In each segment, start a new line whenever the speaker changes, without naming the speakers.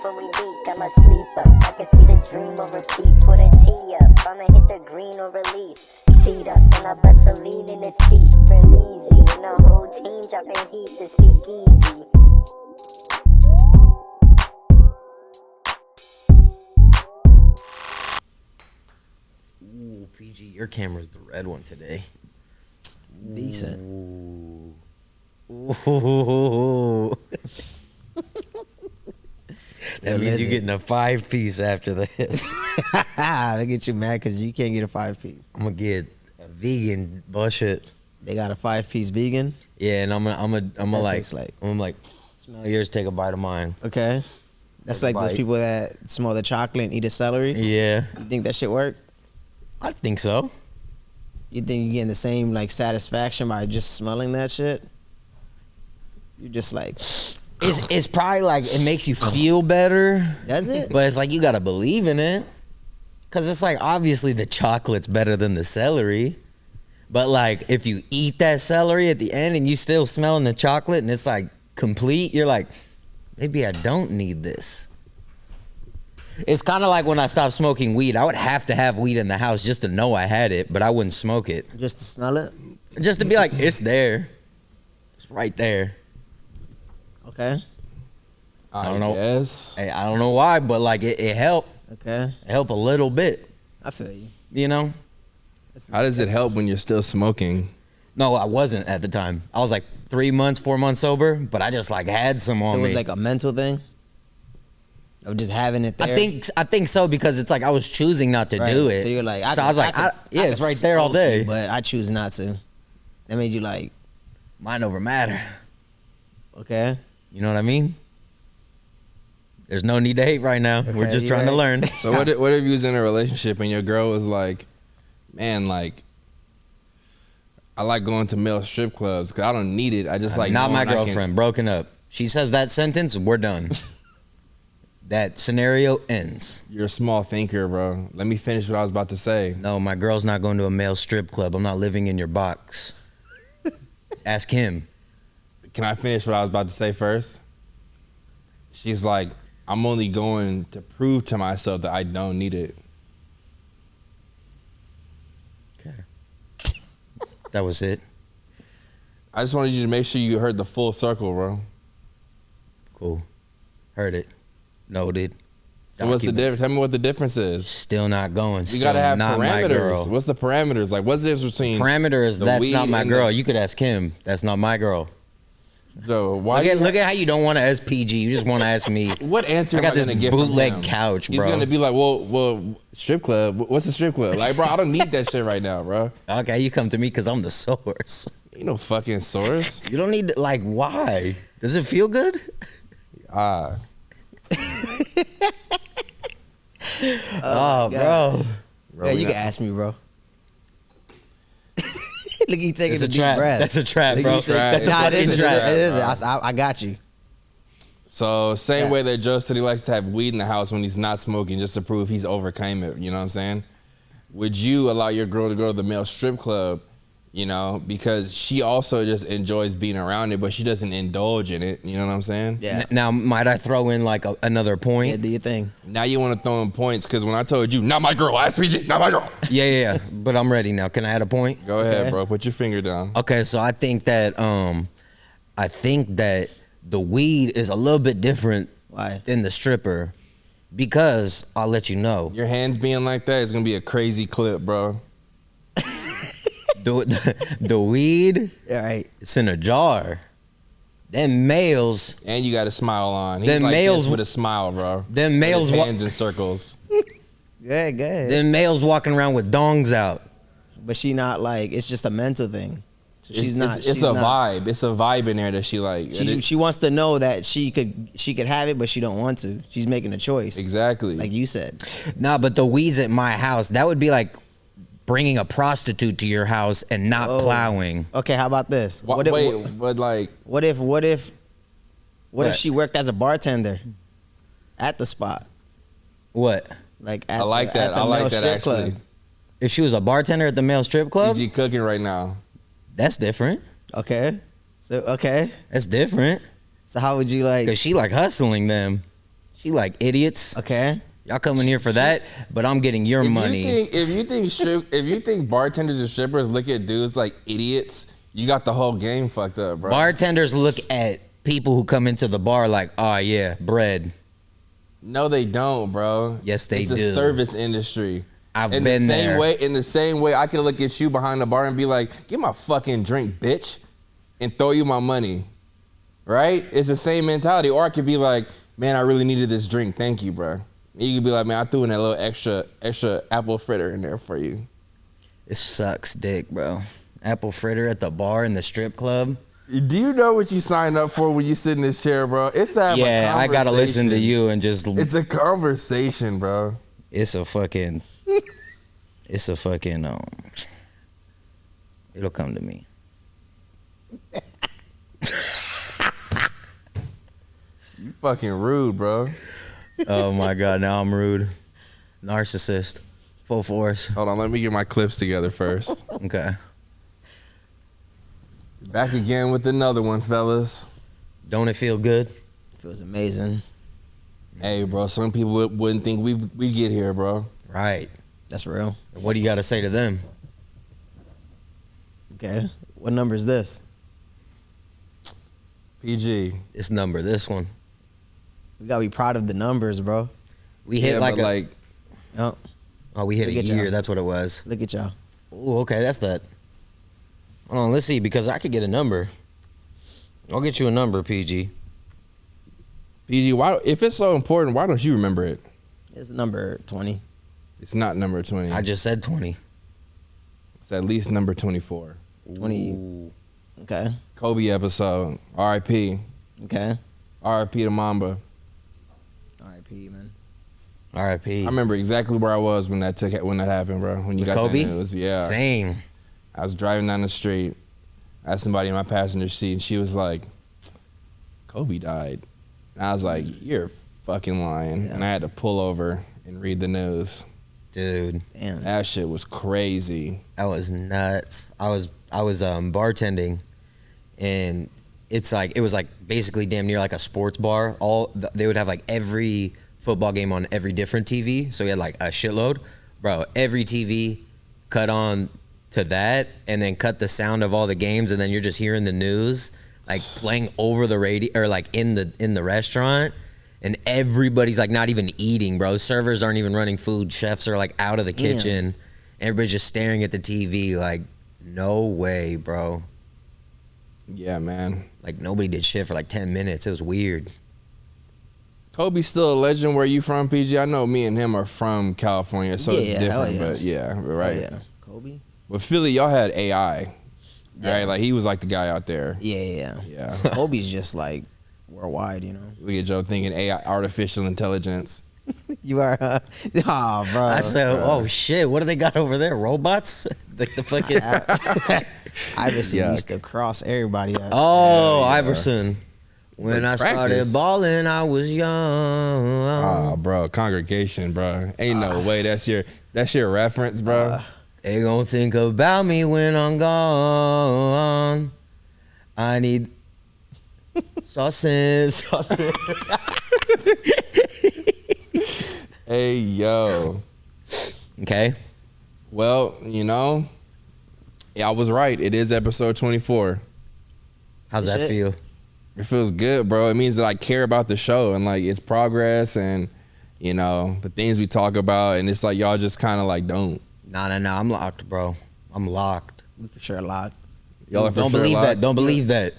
before we leak. I'm a sleeper, I can see the dream or repeat. Put a T up, I'ma hit the green or release. Feet up, and I bust a lean in the seat. Berleezy, and the whole team dropping heat to SPEAKEEZY.
Ooh, PG, your camera's the red one today.
Decent.
Ooh. Ooh. That means you're getting a 5-piece after this.
Look at you mad because you can't get a 5-piece.
I'm gonna get a vegan bullshit.
They got a 5-piece vegan.
Yeah, and I'm gonna like
like
smell yours, take a bite of mine.
okay. That's
Take a
like those
bite.
people that smell the chocolate and eat a celery.
Yeah,
You think that shit work?
I think so.
You think you're getting the same like satisfaction by just smelling that shit? You're just like,
It's probably like it makes you feel better.
does it?
But it's like you gotta believe in it. Cause it's like obviously the chocolate's better than the celery. But like if you eat that celery at the end and you still smelling the chocolate and it's like complete, you're like, maybe I don't need this. It's kind of like when I stopped smoking weed. I would have to have weed in the house just to know I had it, but I wouldn't smoke it.
Just to smell it?
Just to be like, it's there. It's right there.
Okay.
I don't know.
Guess.
Hey, I don't know why, but like it helped.
Okay.
It helped a little bit,
I feel you.
you know?
How does it help when you're still smoking?
No, I wasn't at the time. I was like 3 months, 4 months sober, but I just like had some on
So it was
me.
like a mental thing? Of just having it there?
I think so because it's like I was choosing not to do it.
So you're like,
I was like, yeah, it's right there all day.
But I choose not to. That made you like,
Mind over matter.
okay.
You know what I mean? There's no need to hate right now. We're
Okay,
just
you're
trying to
right.
learn.
So what if you was in a relationship and your girl was like, man, like, I like going to male strip clubs because I don't need it. I just like
Not my
knowing I can-"
girlfriend. Broken up. She says that sentence, we're done. That scenario ends.
You're a small thinker, bro. Let me finish what I was about to say.
No, my girl's not going to a male strip club. I'm not living in your box. Ask him.
Can I finish what I was about to say first? She's like, I'm only going to prove to myself that I don't need it.
Okay. That was it.
I just wanted you to make sure you heard the full circle, bro.
Cool. Heard it. Noted.
So what's the
Document.
difference? Tell me what the difference is.
Still not going.
You
Still
gotta have
not my
parameters.
girl.
What's the parameters? Like, what's the difference between
Parameters,
the
that's
weed
not my
and
girl.
the-
You could ask him. That's not my girl.
So why?
Look at how you don't want to SPG. You just want to ask me.
What answer
I got
am I
this
gonna get from
bootleg
him?
couch,
He's
bro.
gonna be like, well, strip club. What's a strip club? Like, bro, I don't need that shit right now, bro.
Okay, you come to me because I'm the source.
Ain't no fucking source.
You don't need to, like, why? Does it feel good?
Ah,
Oh, bro.
bro,
Yeah,
we
you
not-
can ask me, bro. Look, he taking
It's
a
a
deep
trap.
breath.
That's a trap,
Look,
bro.
he taking-
That's a
Nah, it
fucking
is,
trap.
It is.
bro.
I got you.
So same
Yeah.
way that Joe said he likes to have weed in the house when he's not smoking, just to prove he's overcame it. You know what I'm saying? Would you allow your girl to go to the male strip club? You know, because she also just enjoys being around it, but she doesn't indulge in it. You know what I'm saying?
Yeah.
Now, might I throw in, like, another
Yeah,
point?
do your thing.
Now you want to throw in points because when I told you, not my girl, SPG, not my girl.
Yeah. But I'm ready now. Can I add a point?
Go ahead,
Okay.
bro. Put your finger down.
Okay, so I think that the weed is a little bit different
Why?
than the stripper because I'll let you know.
Your hands being like that is gonna be a crazy clip, bro.
The weed,
All right.
it's in a jar. Them males,
And you got a smile on. He's
Them
like
males-
this with a smile, bro.
them
With
males,
his hands in circles.
Good.
them males walking around with dongs out.
But she not like, it's just a mental thing. So she's not.
It's
she's
a
not-
vibe. It's a vibe in there that she like.
She wants to know that she could have it, but she don't want to. She's making a choice.
Exactly.
Like you said.
Nah, but the weed's at my house. That would be like bringing a prostitute to your house and not
Oh.
plowing.
Okay, how about this?
What
If she worked as a bartender at the spot?
What?
Like at
I like
the,
that.
At the
I like
male
that
strip
actually.
club.
If she was a bartender at the male strip club,
PG cooking right now.
that's different.
Okay. So
That's different.
So how would you like?
Cause she like hustling them. She like idiots.
Okay.
Y'all coming here for that, but I'm getting your money.
If you think bartenders and strippers look at dudes like idiots, you got the whole game fucked up, bro.
Bartenders look at people who come into the bar like, oh yeah, bread.
No, they don't, bro.
Yes, they do.
It's a service industry.
I've been there.
In the same way, I could look at you behind the bar and be like, "Get my fucking drink, bitch," and throw you my money. Right? It's the same mentality. Or I could be like, "Man, I really needed this drink. Thank you, bro." You could be like, "Man, I threw in that little extra apple fritter in there for you."
It sucks dick, bro. Apple fritter at the bar in the strip club.
Do you know what you signed up for when you sit in this chair, bro? It's to have a conversation.
I gotta listen to you and just.
It's a conversation, bro.
It's a fucking. It'll come to me.
You fucking rude, bro.
Oh my god, now I'm rude. Narcissist. Full force.
Hold on, let me get my clips together first.
Okay.
Back again with another one, fellas.
Don't it feel good?
Feels amazing.
Hey, bro, some people wouldn't think we get here, bro.
Right.
That's real.
What do you got to say to them?
Okay. What number is this?
PG.
This number, this one.
We gotta be proud of the numbers, bro.
We hit like
Oh,
we hit
Look
a
at
year.
y'all.
That's what it was.
look at y'all.
Oh, okay, that's that. Hold on, let's see, because I could get a number. I'll get you a number, PG.
PG, why? If it's so important, why don't you remember it?
It's number 20.
It's not number 20.
I just said 20.
It's at least number 24.
20.
Ooh.
Okay.
Kobe episode. R.I.P.
Okay.
R.I.P. to Mamba.
R.I.P. man.
R.I.P.
I remember exactly where I was when that happened, bro. When you
With
got
Kobe?
that news. Yeah.
Same.
I was driving down the street. I had somebody in my passenger seat, and she was like, "Kobe died." And I was like, "You're fucking lying."
Yeah.
And I had to pull over and read the news.
Dude,
Damn.
That shit was crazy.
that was nuts. I was bartending, and it was like basically damn near like a sports bar. They would have like every football game on every different TV, so we had like a shitload, bro. Every TV cut on to that, and then cut the sound of all the games, and then you're just hearing the news like playing over the radio or like in the restaurant. And everybody's like not even eating, bro. Servers aren't even running food. Chefs are like out of the kitchen. Everybody's just staring at the TV like, no way, bro.
Yeah, man.
Like nobody did shit for like 10 minutes. It was weird.
Kobe's still a legend. Where you from, PG? I know me and him are from California, so it's
Yeah,
different.
hell yeah.
But yeah, right.
Oh, yeah. Kobe?
But Philly, y'all had AI,
Yeah.
right? Like he was like the guy out there.
Yeah.
Yeah.
Kobe's just like worldwide, you know.
We get Joe thinking AI, artificial intelligence.
You are, oh, bro.
I said, oh shit, what do they got over there? Robots? Like the fucking.
Iverson
Yuck.
used to cross everybody up.
Oh, Iverson. When
like
I started
practice.
balling, I was young.
Oh, bro, congregation, bro. Ain't no way that's your reference, bro.
They gon' think about me when I'm gone. I need sauces.
Hey, yo.
Okay.
Well, I was right. It is episode 24.
How's that
Shit.
feel?
It feels good, bro. It means that I care about the show and like its progress and the things we talk about, and it's like y'all just kind of like don't.
No. I'm locked, bro. I'm locked.
We for sure locked.
Y'all are for
Don't
sure
believe
locked.
that. Don't believe that.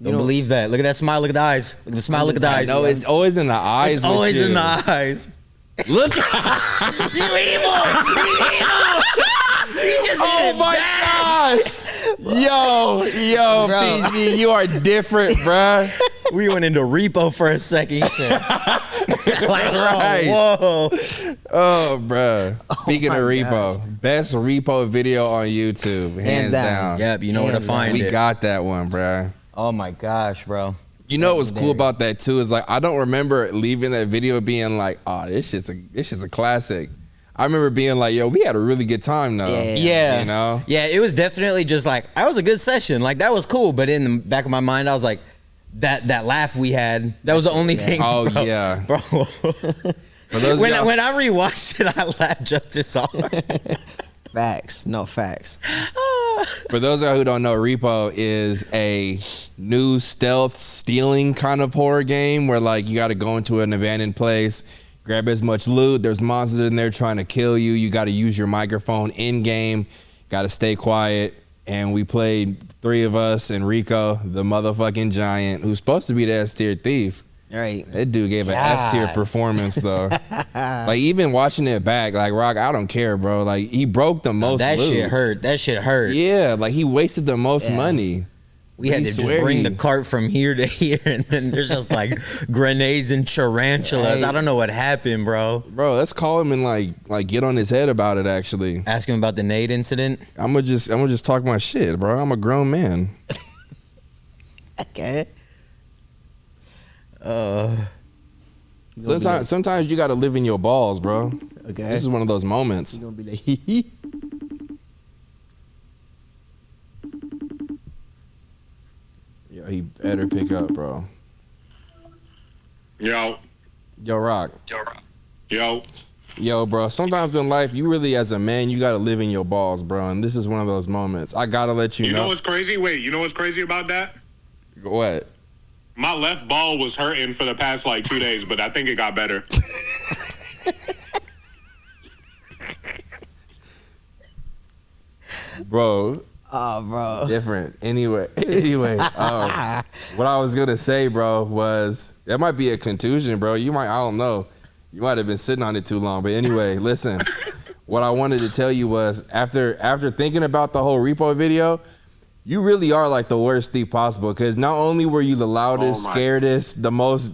Don't believe that. Look at that smile. Look at the eyes. Look at the smile. Look at the eyes.
No, it's always in the eyes.
It's
with
always
you.
in the eyes.
Look.
You evil! You evil! He just
Oh my gosh! Yo,
Bro.
PG, you are different, bruh.
We went into repo for a second. He said, like,
Right.
whoa.
Oh, bruh. Speaking
my
of repo, best repo video on YouTube, hands down.
Yep, you know where to
Hands
find
We
it.
got that one, bruh.
Oh my gosh, bro.
You know what's cool about that too is like I don't remember leaving that video being like, oh, this shit's a classic. I remember being like, yo, we had a really good time though.
Yeah. Yeah, it was definitely just like, that was a good session. Like, that was cool. But in the back of my mind, I was like, that laugh we had. That was the only thing.
Oh,
bro.
yeah.
Bro.
For those
when
y'all-
I rewatched it, I laughed just as hard.
Facts. No facts.
For those of you who don't know, Repo is a new stealth stealing kind of horror game where like you got to go into an abandoned place, grab as much loot. There's monsters in there trying to kill you. You got to use your microphone in game. Got to stay quiet. And we played 3 of us and Rico, the motherfucking giant, who's supposed to be the S-tier thief.
Right.
That dude gave an F-tier performance though. Like even watching it back, like Rock, I don't care, bro. Like he broke the most
That
loot.
shit hurt. That shit hurt.
Yeah, like he wasted the most money.
We had
He
to just
swear
bring
he-
the cart from here to here, and then there's just like grenades and tarantulas.
Right.
I don't know what happened, bro.
Bro, let's call him and like get on his head about it actually.
Ask him about the nade incident.
I'm gonna just talk my shit, bro. I'm a grown man.
Okay.
Sometimes you gotta live in your balls, bro.
Okay.
This is one of those moments.
You gonna be like, hee hee.
Yeah, he better pick up, bro.
Yo,
Yo, Rock.
yo.
Yo, bro, sometimes in life, you really, as a man, you gotta live in your balls, bro. And this is one of those moments. I gotta let you
You know
know.
what's crazy? Wait, you know what's crazy about that?
What?
My left ball was hurting for the past like 2 days, but I think it got better.
Bro,
Oh, bro.
different. Anyway, what I was gonna say, bro, was that might be a contusion, bro. I don't know. You might have been sitting on it too long. But anyway, listen. What I wanted to tell you was after thinking about the whole Repo video, you really are like the worst thief possible. Because not only were you the loudest,
Oh my.
scaredest,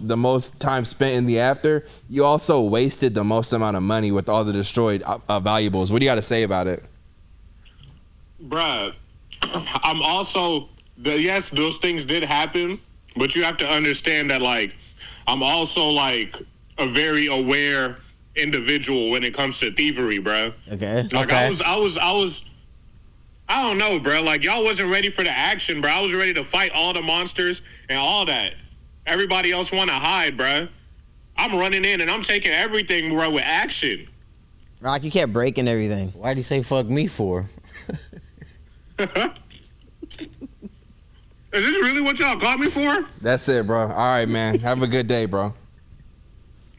the most time spent in the after, you also wasted the most amount of money with all the destroyed valuables. What do you got to say about it?
Bruh, I'm also, yes, those things did happen, but you have to understand that, like, I'm also, like, a very aware individual when it comes to thievery, bruh.
Okay.
Like,
Okay.
I don't know, bro. Like, y'all wasn't ready for the action, bro. I was ready to fight all the monsters and all that. Everybody else want to hide, bro. I'm running in and I'm taking everything, bro, with action.
Rock, you kept breaking everything.
Why'd he say fuck me for?
Is this really what y'all called me for? All
That's it, bro. All right, man. Have a good day, bro.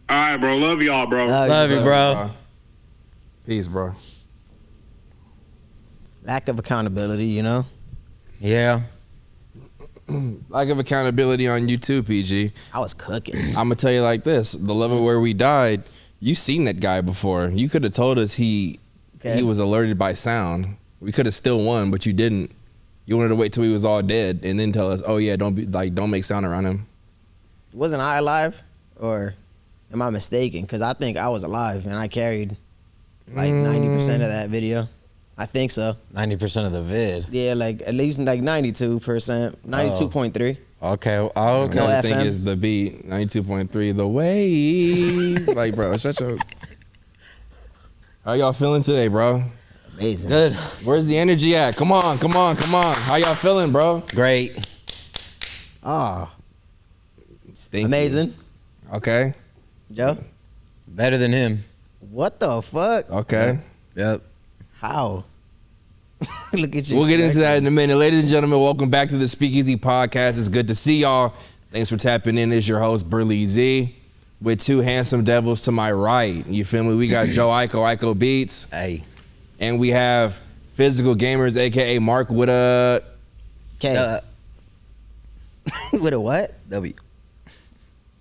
right, bro. Love y'all, bro.
Love you, bro.
Peace, bro.
Lack of accountability, you know?
Yeah.
Lack of accountability on you too, PG.
I was cooking.
I'm gonna tell you like this: the level where we died, you seen that guy before. You could have told us he was alerted by sound. We could have still won, but you didn't. You wanted to wait till he was all dead and then tell us, "Oh yeah, don't make sound around him."
Wasn't I alive? Or am I mistaken? Because I think I was alive and I carried like 90% of that video. I think so.
90% of the vid.
Yeah, like at least like 92%, 92.3.
Okay. Okay.
No
I think
FM.
is the beat 92.3. The wave. Like, bro, shut your. How y'all feeling today, bro?
Amazing.
Good.
Where's the energy at? Come on. How y'all feeling, bro?
Great.
Oh,
Stinky.
amazing.
Okay.
Joe?
Better than him.
What the fuck?
Okay.
Yep.
How? Look at you.
We'll get into that in a minute. Ladies and gentlemen, welcome back to the Speakeasy Podcast. It's good to see y'all. Thanks for tapping in. It's your host, Berleezy, with 2 handsome devils to my right. You feel me? We got JOEIACO,
Hey.
and we have Physical Gamers, a.k.a. Mark with a...
Okay. With a what?
W.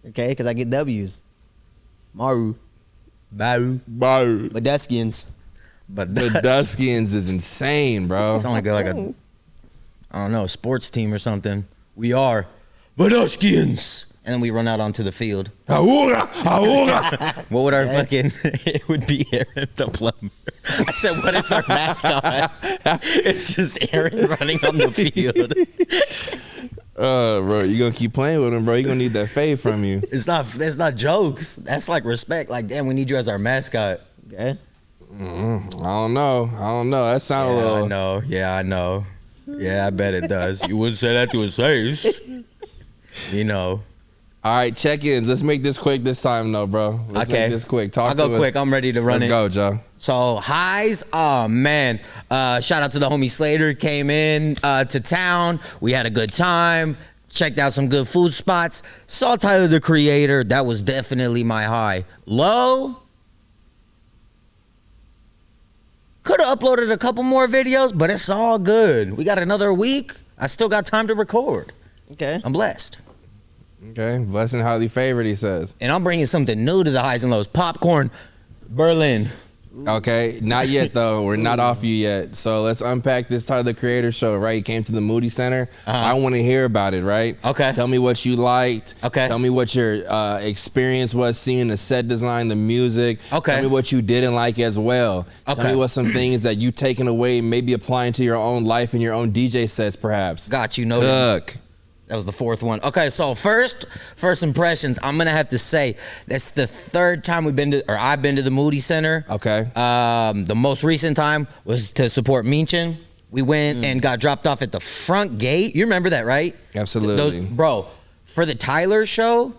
Okay, because I get W's. Maru.
Baru.
Medeskians.
But
The Duskians is insane, bro.
sound like a, I don't know, sports team or something. We are Badushkians. And then we run out onto the field. What would our fucking, it would be Aaron the plumber. I said, what is our mascot? It's just Aaron running on the field.
Bro, you gonna keep playing with him, bro. You gonna need that fade from you.
That's not jokes. That's like respect. Like, damn, we need you as our mascot.
Okay.
I don't know. That sound a
Yeah,
little...
I know. Yeah, I know. Yeah, I bet it does. You wouldn't say that to his face. you know.
All right, check-ins. Let's make this quick this time, though, bro. Let's make this quick.
I'll go quick. I'm ready to run
Let's go, Joe.
So highs, oh man. Shout out to the homie Slater, came in to town. We had a good time. Checked out some good food spots. Saw Tyler the Creator. That was definitely my high. Low. Could have uploaded a couple more videos, but it's all good. We got another week. I still got time to record.
Okay.
I'm blessed.
Okay, blessed and highly favored, he says.
And I'm bringing something new to the highs and lows. Popcorn, Berlin.
Okay, not yet though. We're not off you yet. So let's unpack this Tyler the Creator show, right? You came to the Moody Center. I want to hear about it, right?
Okay.
Tell me what you liked.
Okay.
Tell me what your experience was seeing the set design, the music.
Okay.
Tell me what you didn't like as well.
Okay.
Tell me what some things that you taken away, maybe applying to your own life and your own DJ sets, perhaps.
Got you. No.
Look.
That was the fourth one. Okay, so first impressions, I'm gonna have to say that's the third time I've been to the Moody Center.
Okay.
The most recent time was to support Minchin. We went and got dropped off at the front gate. You remember that, right?
Absolutely.
Bro, for the Tyler show,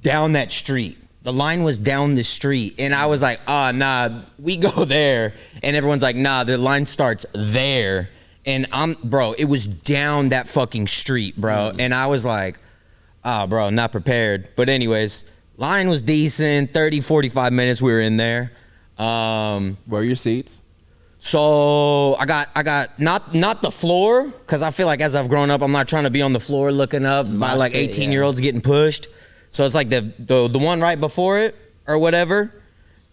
down that street. The line was down the street. And I was like, nah, we go there. And everyone's like, nah, the line starts there. And bro, it was down that fucking street, bro. And I was like, bro, not prepared. But anyways, line was decent. 30, 45 minutes we were in there.
Where are your seats?
So I got not the floor, because I feel like as I've grown up, I'm not trying to be on the floor looking up by like 18-year-olds getting pushed. So it's like the one right before it or whatever.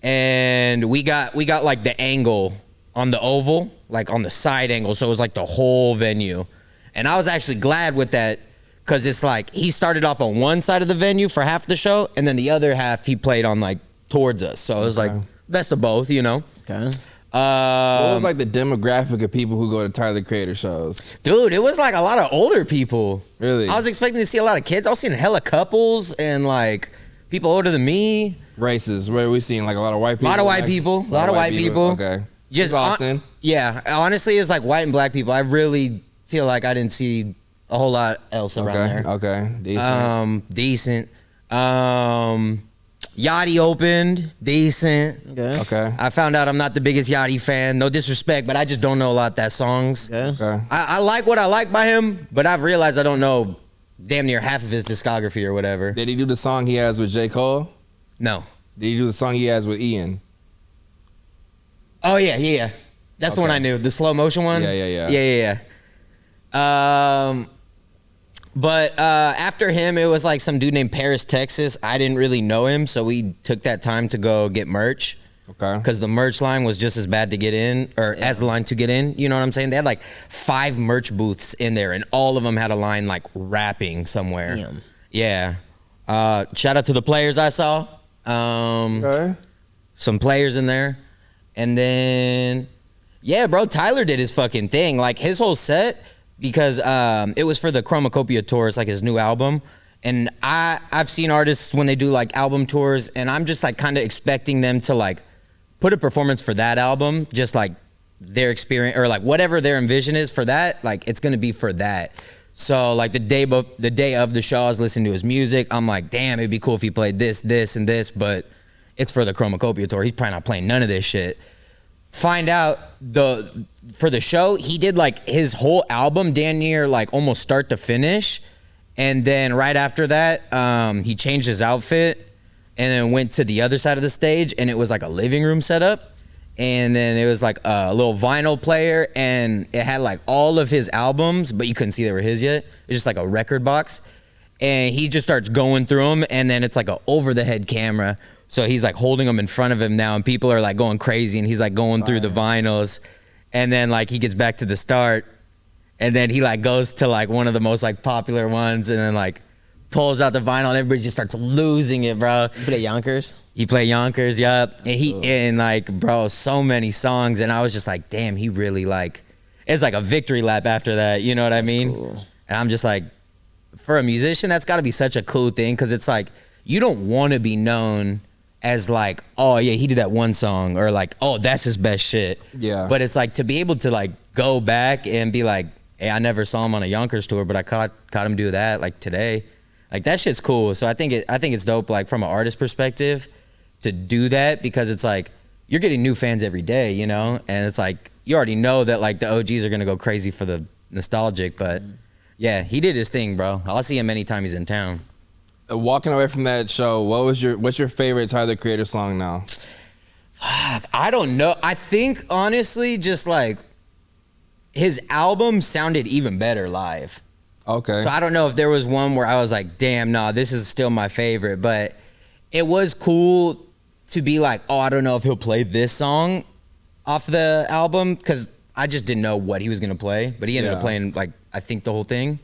And we got like the angle on the oval, like on the side angle. So it was like the whole venue. And I was actually glad with that, because it's like he started off on one side of the venue for half the show, and then the other half he played on like towards us. So it was like best of both, you know?
Okay.
What was like the demographic of people who go to Tyler the Creator shows?
Dude, it was like a lot of older people.
Really?
I was expecting to see a lot of kids. I was seeing hella couples and like people older than me.
Races, where we seeing like a lot of white people?
A lot of white people. A lot of white people.
Okay.
Just
Austin?
Yeah. Honestly, it's like white and black people. I really feel like I didn't see a whole lot else around there.
Okay. Decent.
Decent. Yachty opened. Decent.
Okay.
I found out I'm not the biggest Yachty fan. No disrespect, but I just don't know a lot of that songs.
Okay.
I like what I like by him, but I've realized I don't know damn near half of his discography or whatever.
Did he do the song he has with J. Cole?
No.
Did he do the song he has with Ian?
Oh yeah. That's the one I knew. The slow motion one.
Yeah.
But after him, it was like some dude named Paris, Texas. I didn't really know him, so we took that time to go get merch.
Okay.
Because the merch line was just as bad to get in, or as the line to get in. You know what I'm saying? They had like 5 merch booths in there, and all of them had a line like rapping somewhere.
Damn.
Yeah. Shout out to the players I saw.
Okay.
Some players in there. And then, yeah, bro, Tyler did his fucking thing. Like his whole set, because it was for the Chromacopia tour. It's like his new album. And I've seen artists when they do like album tours, and I'm just like kind of expecting them to like put a performance for that album, just like their experience or like whatever their envision is for that, like it's gonna be for that. So like the day of the show, I was listening to his music. I'm like, damn, it'd be cool if he played this, and this, but it's for the Chromacopia tour. He's probably not playing none of this shit. Find out for the show, he did like his whole album damn near like almost start to finish. And then right after that, he changed his outfit and then went to the other side of the stage, and it was like a living room setup. And then it was like a little vinyl player, and it had like all of his albums, but you couldn't see they were his yet. It was just like a record box. And he just starts going through them, and then it's like a over the head camera. So he's like holding them in front of him now, and people are like going crazy, and he's like going through the vinyls. And then like he gets back to the start, and then he like goes to like one of the most like popular ones, and then like pulls out the vinyl, and everybody just starts losing it, bro.
You play Yonkers?
He played Yonkers, yup. And and like, bro, so many songs, and I was just like, damn, he really like, it's like a victory lap after that, you know what I mean?
Cool.
And I'm just like, for a musician, that's gotta be such a cool thing, because it's like, you don't want to be known as like, oh yeah, he did that one song, or like, oh, that's his best shit.
Yeah.
But it's like to be able to like go back and be like, Hey, I never saw him on a Yonkers tour, but I caught him do that like today. Like that shit's cool. So I think it's dope, like from an artist perspective, to do that, because it's like you're getting new fans every day, you know, and it's like you already know that like the OGs are gonna go crazy for the nostalgic. But yeah, he did his thing, bro. I'll see him anytime he's in town.
Walking away from that show, what's your favorite Tyler the Creator song now?
I don't know. I think honestly, just like his album sounded even better live.
Okay.
So I don't know if there was one where I was like, damn, nah, this is still my favorite. But it was cool to be like, oh, I don't know if he'll play this song off the album, because I just didn't know what he was going to play. But he ended up playing, like, I think the whole thing.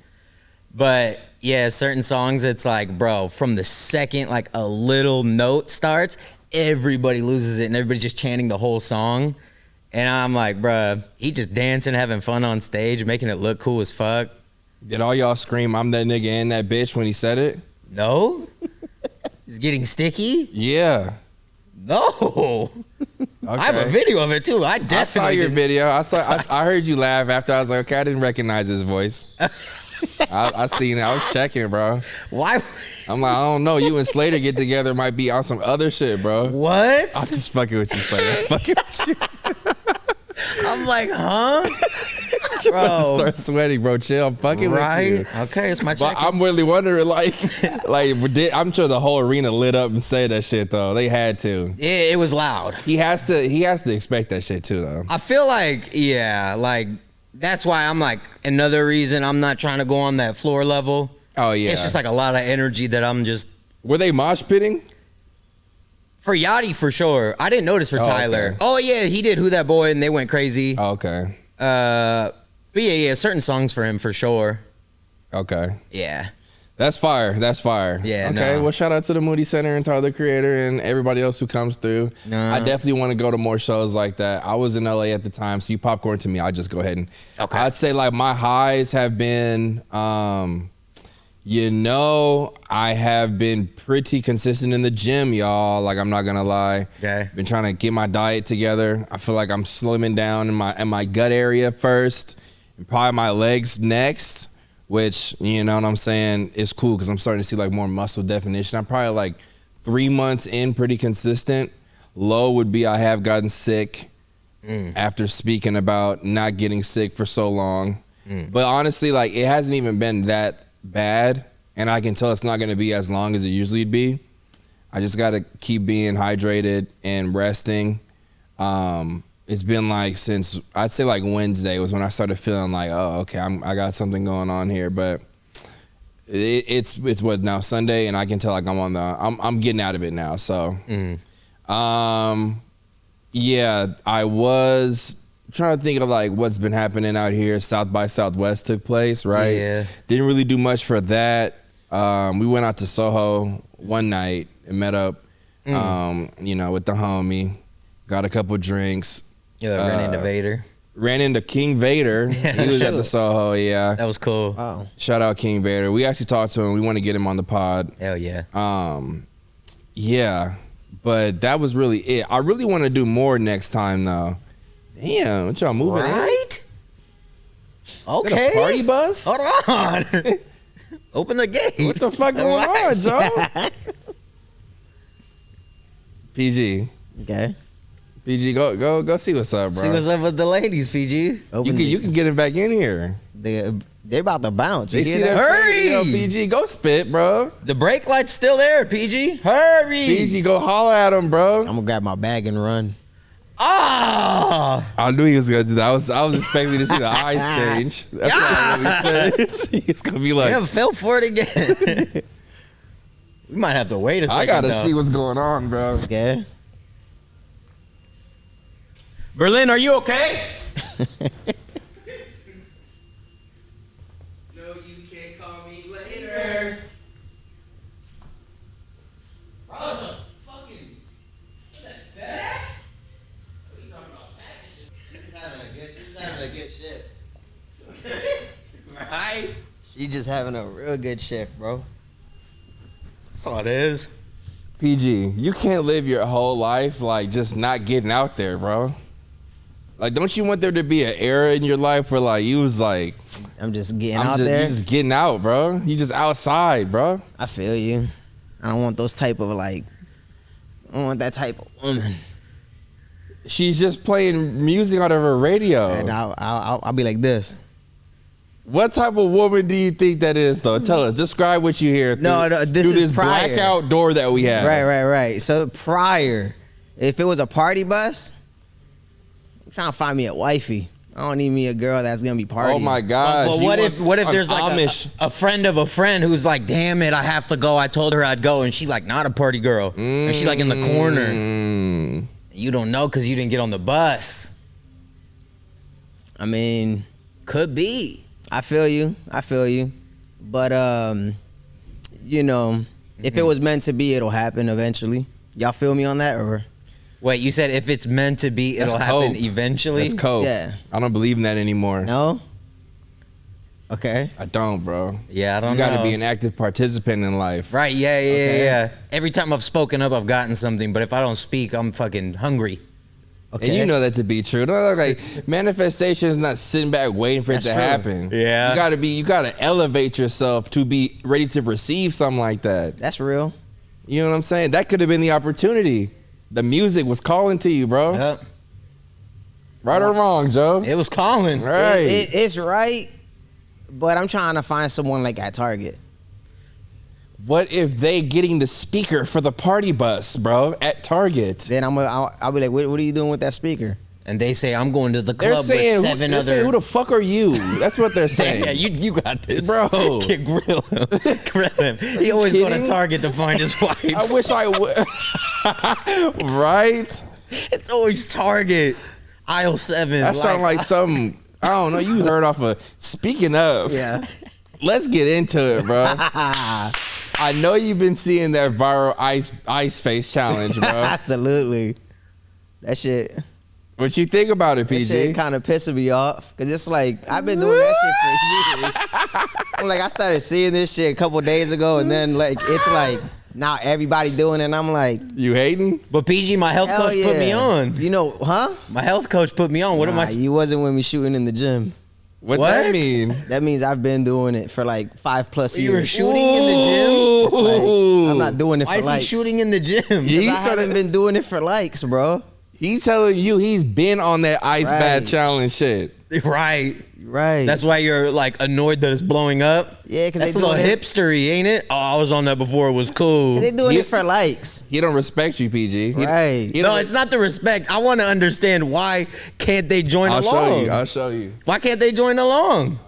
But yeah, certain songs, it's like, bro, from the second like a little note starts, everybody loses it and everybody's just chanting the whole song. And I'm like, bruh, he just dancing, having fun on stage, making it look cool as fuck.
Did all y'all scream, I'm that nigga and that bitch when he said it?
No? He's getting sticky?
Yeah.
No. I have a video of it too. I definitely
I saw your
didn't.
video. I heard you laugh after. I was like, okay, I didn't recognize his voice. I seen it. I was checking, bro.
Why?
I'm like, I don't know. You and Slater get together might be on some other shit, bro.
What?
I'm just fucking with you, Slater. Fucking with you.
I'm like, huh?
Bro. Start sweating, bro. Chill. I'm fucking with you.
Okay, it's my check.
But I'm really wondering, like I'm sure the whole arena lit up and said that shit though. They had to.
It was loud.
He has to expect that shit too though.
I feel like, yeah, like that's why I'm like, another reason I'm not trying to go on that floor level.
Oh yeah.
It's just like a lot of energy that I'm just.
Were they mosh pitting?
For Yachty, for sure. I didn't notice for Tyler.
Okay.
Oh yeah, he did Who That Boy and they went crazy.
Oh, okay.
But yeah, certain songs for him for sure.
Okay.
Yeah.
That's fire. That's fire.
Yeah.
Okay.
No.
Well, shout out to the Moody Center and Tyler the Creator and everybody else who comes through.
No.
I definitely want to go to more shows like that. I was in LA at the time, so you popcorn to me. I'll just go ahead and.
Okay.
I'd say like my highs have been, I have been pretty consistent in the gym, y'all. Like I'm not gonna lie.
Okay.
Been trying to get my diet together. I feel like I'm slimming down in my gut area first, and probably my legs next. Which, you know what I'm saying, is cool because I'm starting to see like more muscle definition. I'm probably like 3 months in, pretty consistent. Low would be I have gotten sick after speaking about not getting sick for so long. But honestly, like it hasn't even been that bad, and I can tell it's not going to be as long as it usually would be. I just got to keep being hydrated and resting. It's been like since I'd say like Wednesday was when I started feeling like, oh, okay, I got something going on here. But it's what now, Sunday, and I can tell like I'm getting out of it now. So, yeah, I was trying to think of like what's been happening out here. South by Southwest took place, right?
Yeah.
Didn't really do much for that. We went out to Soho one night and met up, with the homie. Got a couple drinks.
Yeah, ran into Vader.
Ran into King Vader. He was at the Soho, yeah.
That was cool.
Oh.
Shout out King Vader. We actually talked to him. We want to get him on the pod.
Hell yeah.
Yeah, but that was really it. I really want to do more next time, though. Damn, what y'all moving?
Right? Okay.
Is that a party bus?
Hold on. Open the gate.
What the fuck going on, Joe? PG.
Okay.
PG, go see what's up, bro.
See what's up with the ladies, Fiji.
You can get him back in here.
They're about to bounce. You
They
hear
see
that?
that?
Hurry!
Yo, PG, go spit, bro.
The brake light's still there, PG. Hurry.
PG, go holler at him, bro.
I'm gonna grab my bag and run.
Ah.
I knew he was gonna do that. I was expecting to see the eyes change. That's what I really said. It's gonna be like,
Yeah, fell for it again. We might have to wait a second.
I gotta
though.
see what's going on, bro.
Okay.
Berlin, are you okay? No, you can't call me later. Bro, it's a fucking. What's that, FedEx? What are you talking about, packages? She's having a good shift. Right?
She just having a real good shift, bro.
That's all it is.
PG, you can't live your whole life like just not getting out there, bro. Like, don't you want there to be an era in your life where like you was like,
I'm just getting out there.
You just getting out, bro. You just outside, bro.
I feel you. I don't want those type of like. I don't want that type of woman.
She's just playing music out of her radio.
And I'll be like this.
What type of woman do you think that is, though? Tell us. Describe what you hear.
No, this
through
is
this
prior.
blackout door that we have.
Right. So prior, if it was a party bus, I'm trying to find me a wifey. I don't need me a girl that's gonna be partying.
Oh my God.
But what if there's like a friend of a friend who's like, damn it, I have to go. I told her I'd go, and she like not a party girl, and she like in the corner. You don't know because you didn't get on the bus.
I mean,
Could be.
I feel you. But you know, if it was meant to be, it'll happen eventually. Y'all feel me on that, or?
Wait, you said if it's meant to be, it'll
That's
happen
cold.
eventually?
That's cold.
Yeah.
I don't believe in that anymore.
No. Okay.
I don't, bro.
Yeah, I don't
You
know.
got to be an active participant in life.
Right, yeah. Every time I've spoken up, I've gotten something, but if I don't speak, I'm fucking hungry.
Okay.
And you know that to be true. No, like manifestation is not sitting back waiting for
That's
it to
true.
happen.
Yeah.
You gotta elevate yourself to be ready to receive something like that.
That's real.
You know what I'm saying? That could have been the opportunity. The music was calling to you, bro.
Yep.
Right or wrong, Joe?
It was calling.
Right.
It's right, but I'm trying to find someone like at Target.
What if they getting the speaker for the party bus, bro, at Target?
Then I'll be like, what are you doing with that speaker?
And they say, I'm going to the
They're
club
saying,
with seven
they're
other...
saying, who the fuck are you? That's what they're saying.
Yeah, you got this.
Bro.
Kid, grill him. Grill him. He always go to
Kidding?
Target to find his wife.
I wish I would. Right?
It's always Target. Aisle 7.
That sound like something, I don't know, you heard off of, speaking of.
Yeah.
Let's get into it, bro. I know you've been seeing that viral ice face challenge, bro.
Absolutely. That shit.
What you think about it,
That
PG?
shit kind of pissing me off. Cause it's like, I've been doing that shit for years. I'm like, I started seeing this shit a couple days ago, and then like, it's like, now everybody doing it, and I'm like,
You hating?
But PG, my health
hell
coach
yeah.
put me on.
You know, huh?
My health coach put me on. What am I...
You wasn't with me shooting in the gym.
What
What?
that mean?
That means I've been doing it for like 5+
You were
years.
shooting in the gym?
It's like, I'm not doing it
Why
for
is
likes.
he shooting in the gym?
He
I haven't been doing it for likes, bro.
He's telling you he's been on that ice bath
Right.
challenge shit.
Right.
Right.
That's why you're like annoyed that it's blowing up.
Yeah, 'cause
that's
they
a little
doing it-
hipstery, ain't it? Oh, I was on that before. It was cool.
they doing it for likes.
He don't respect you, PG.
Right.
He
No,
don't-
it's not the respect. I want to understand why can't they join
I'll
along?
show you. I'll show you.
Why can't they join along?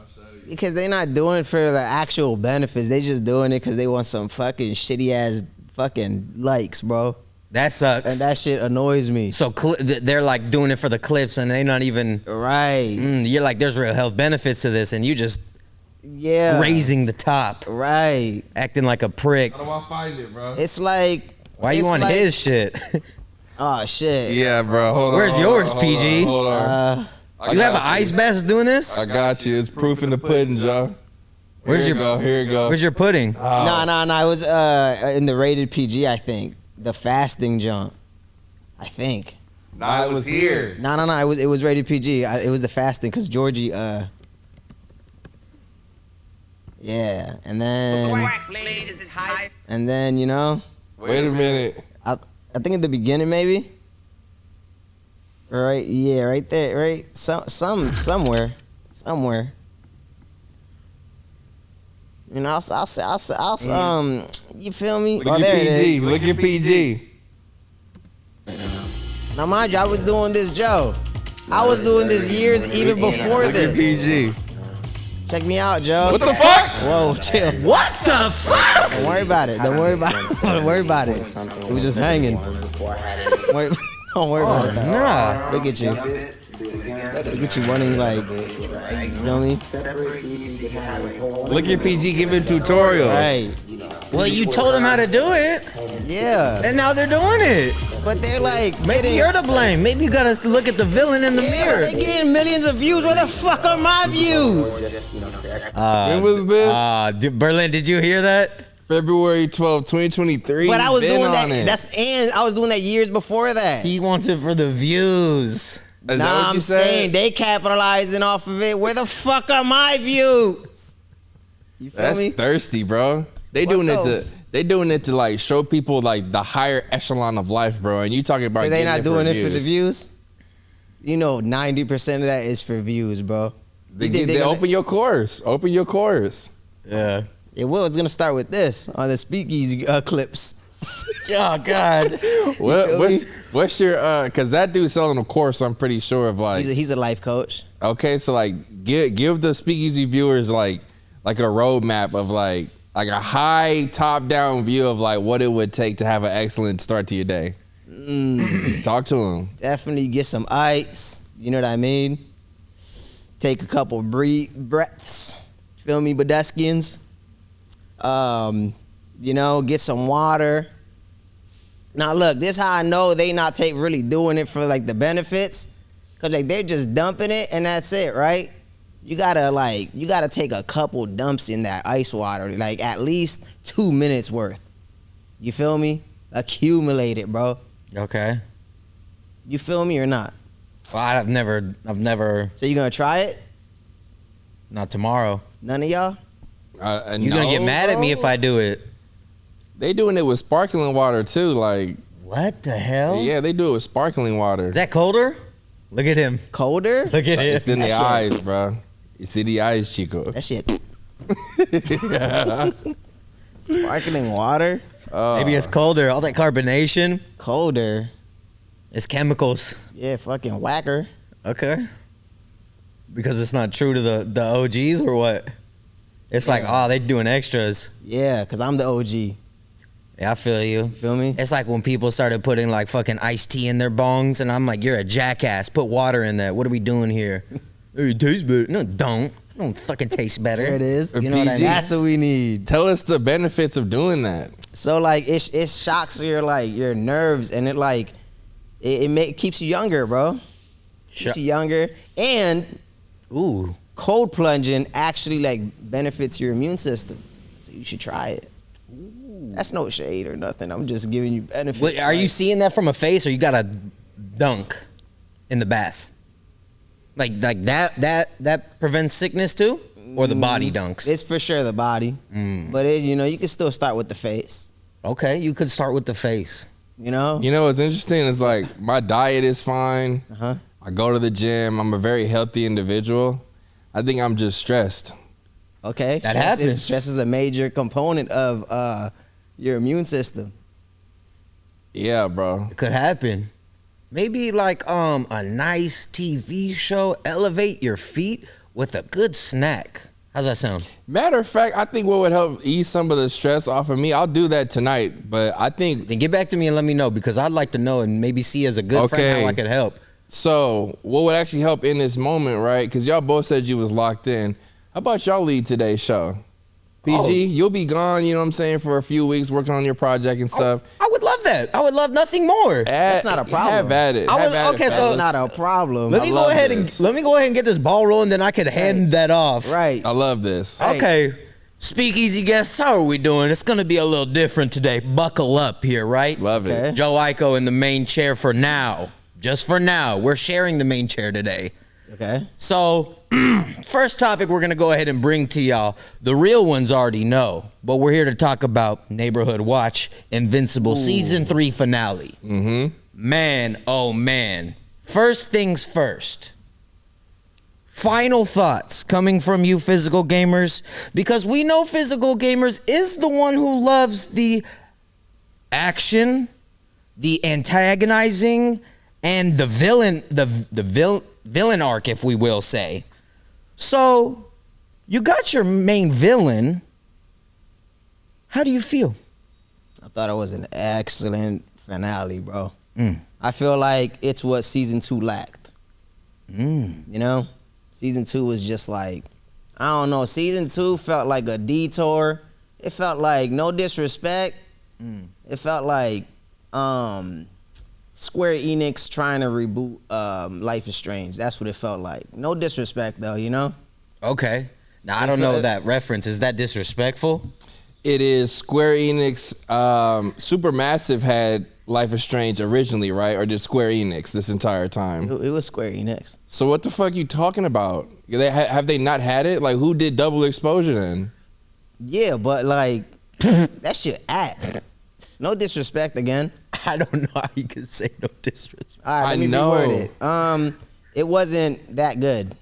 Because they not doing it for the actual benefits. They just doing it because they want some fucking shitty ass fucking likes, bro.
That sucks.
And that shit annoys me.
So they're like doing it for the clips, and they're not even.
Right.
You're like, there's real health benefits to this, and you just
Yeah.
grazing the top,
Right.
acting like a prick.
How do I find it, bro?
It's like.
Why you
it's
on
like-
his shit?
Oh shit.
Yeah, bro. Hold on.
Where's
hold
yours,
on,
PG?
Hold on.
You have an ice bath doing this?
I got you. It's proof in the pudding, Joe.
Where's
Here
your-
you go? Here you go.
Where's your pudding?
No. It was in the rated PG, I think. The fasting jump. I think.
Nah, it was here.
No. It was rated PG. It was the fasting because Georgie. Yeah, and then you know,
Wait a minute.
I think at the beginning maybe. Right. Yeah. Right there. Right. Somewhere. You know, I'll you feel me?
Look
Oh,
at
there it
PG.
is.
Look at PG.
Now, mind you, I was doing this, Joe. I was doing this years even before
Look at
this.
PG.
Check me out, Joe.
What the fuck?
Whoa, chill.
What the fuck?
Don't worry about it. Don't worry about it. Don't worry about it. It was just hanging. Don't worry about it.
Nah.
Look at you. Look at you running like, you feel me?
Look at PG giving tutorials.
Right.
Well, you told them how to do it,
Yeah.
and now they're doing it.
But they're like,
Maybe you're to blame. Maybe you gotta look at the villain in the
yeah, but
mirror.
they getting millions of views. Where the fuck are my views?
When was this?
Berlin, did you hear that?
February 12, 2023.
But I was
Been
doing
on
that.
it.
I was doing that years before that.
He wants it for the views.
Is that
Nah,
what
I'm
you said?
saying they capitalizing off of it. Where the fuck are my views? You feel
That's
me?
thirsty, bro. They
What
doing it
the
to they doing it to like show people like the higher echelon of life, bro. And you talking about
So they
getting
not doing it for the
views.
views? You know, 90% of that is for views, bro.
They,
You think
they
gonna-
open your course. Open your course.
Yeah.
It was gonna start with this on the speakeasy clips.
Oh God.
What's your cause that dude selling a course, I'm pretty sure of like
He's a life coach.
okay, so like give the speakeasy viewers like a roadmap of like a high top down view of like what it would take to have an excellent start to your day. Talk to him.
Definitely get some ice. You know what I mean? Take a couple breaths. Feel me, pedestrians? You know, get some water. Now look, this how I know they not really doing it for like the benefits. Cause like they're just dumping it and that's it, right? You gotta take a couple dumps in that ice water, like at least 2 minutes worth. You feel me? Accumulate it, bro.
Okay.
You feel me or not?
Well, I've never.
So you gonna try it?
Not tomorrow.
None of y'all?
You're gonna get mad at me if I do it.
They doing it with sparkling water too. Like,
What the hell?
yeah, they do it with sparkling water.
Is that colder? Look at him.
Colder?
Look at
It's in
him.
the
That shit-
eyes, bro. It's in the eyes, Chico.
That shit. Sparkling water?
Maybe it's colder. All that carbonation.
Colder.
It's chemicals.
Yeah, fucking whacker.
Okay. Because it's not true to the OGs or what? It's like, oh, they doing extras.
Yeah, because I'm the OG.
Yeah, I feel you.
Feel me?
It's like when people started putting like fucking iced tea in their bongs, and I'm like, you're a jackass. Put water in that. What are we doing here? Hey, it tastes better. No, it don't. It don't fucking taste better.
There it is.
A
You know what I
PG.
mean? That's what we need.
Tell us the benefits of doing that.
So like it shocks your nerves and it keeps you younger, bro. Keeps you younger. And
Ooh.
cold plunging actually like benefits your immune system. So you should try it. That's no shade or nothing. I'm just giving you benefits.
Wait, are you
like-
seeing that from a face, or you got to dunk in the bath? Like that prevents sickness too, or the body dunks?
It's for sure the body, but you can still start with the face.
Okay, you could start with the face.
You know,
You know what's interesting is like my diet is fine.
Uh-huh.
I go to the gym. I'm a very healthy individual. I think I'm just stressed.
okay,
That happens.
Stress is a major component of your immune system.
Yeah, bro.
It could happen. Maybe like a nice TV show, elevate your feet with a good snack. How's that sound?
Matter of fact, I think what would help ease some of the stress off of me, I'll do that tonight. But I think
Then get back to me and let me know, because I'd like to know and maybe see as a good friend
Okay.
how I could help.
so. What would actually help in this moment, right? Because y'all both said you was locked in. How about y'all lead today's show? PG,
Oh.
you'll be gone. You know what I'm saying, for a few weeks working on your project and stuff.
I would love that. I would love nothing more.
That's not a problem.
Have at it.
I
Have
was-
at it,
okay, so-
fellas.
That's not a problem.
Let me go
love
ahead
this.
and get this ball rolling, then I could hand that off.
Right.
I love this.
Hey.
Okay. Speakeasy guests, how are we doing? It's gonna be a little different today. Buckle up here, right?
Love
Okay.
it.
JOEIACO in the main chair for now. Just for now. We're sharing the main chair today.
Okay.
So, first topic we're gonna go ahead and bring to y'all. The real ones already know, but we're here to talk about Neighborhood Watch Invincible Season 3 finale. Man, oh man. First things first. Final thoughts coming from you physical gamers, because we know physical gamers is the one who loves the action, the antagonizing, and the villain arc, if we will say. So, you got your main villain. How do you feel?
I thought it was an excellent finale, bro. I feel like it's what season 2 lacked. You know? Season 2 was just like, I don't know. Season 2 felt like a detour. It felt like, no disrespect, it felt like Square Enix trying to reboot Life is Strange. That's what it felt like. No disrespect though, you know?
Okay. Now, I don't know that reference. Is that disrespectful?
It is Square Enix. Supermassive had Life is Strange originally, right? Or did Square Enix this entire time?
It was Square Enix.
So what the fuck you talking about? Have they not had it? Like, who did Double Exposure then?
Yeah, but like that shit ass. No disrespect again.
I don't know how you can say no disrespect.
All right, let me reword it. It wasn't that good.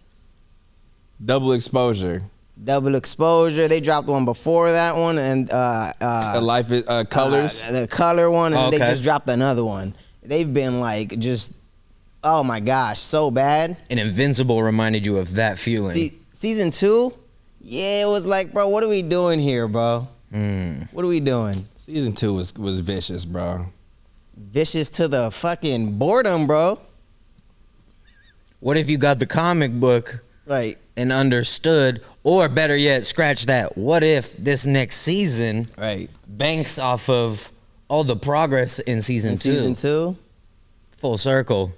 Double Exposure.
Double Exposure. They dropped one before that one, and
Life is Colors.
the color one, and
Okay.
they just dropped another one. They've been like just, oh my gosh, so bad.
And Invincible reminded you of that feeling.
See, season 2, yeah, it was like, bro, what are we doing here, bro? What are we doing?
Season 2 was vicious, bro.
Vicious to the fucking boredom, bro.
What if you got the comic book
Right.
and understood, or better yet, scratch that, what if this next season
Right.
banks off of all the progress in season 2?
Season 2.
Full circle.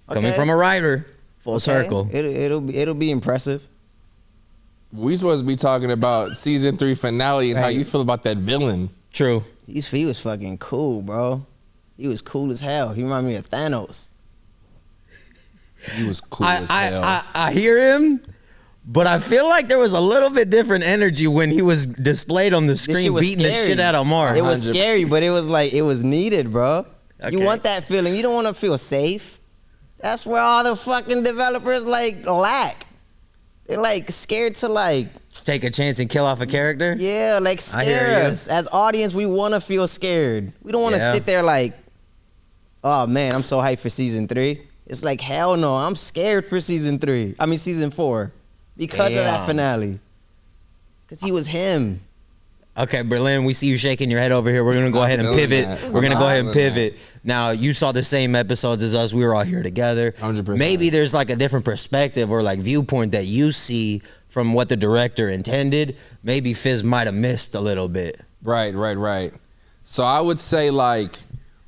Coming
Okay.
from a writer, full
Okay.
circle.
It'll be impressive.
We supposed to be talking about season 3 finale and how
Right.
you feel about that villain.
True.
He was fucking cool, bro. He was cool as hell. He reminded me of Thanos.
He was cool as hell.
I hear him, but I feel like there was a little bit different energy when he was displayed on the
This
screen
shit was
beating the
scary.
shit out of Mark.
It was
100.
scary, but it was like it was needed, bro. You
Okay.
want that feeling. You don't want to feel safe. That's where all the fucking developers like lack. They're like scared to like,
Take a chance and kill off a character.
yeah, like
I hear
scare
you.
us. As audience, we want to feel scared. We don't want to
Yeah.
sit there like, oh man, I'm so hyped for season 3. It's like, hell no, I'm scared for season 3. I mean season 4. Because of that
Damn.
finale. Because he was him.
Okay, Berlin, we see you shaking your head over here. We're gonna go ahead and
feeling
pivot.
that.
We're gonna go ahead and
I'm feeling
pivot. Now, you saw the same episodes as us. We were all here together.
100%.
Maybe there's like a different perspective or like viewpoint that you see from what the director intended. Maybe Fizz might have missed a little bit.
Right. So I would say like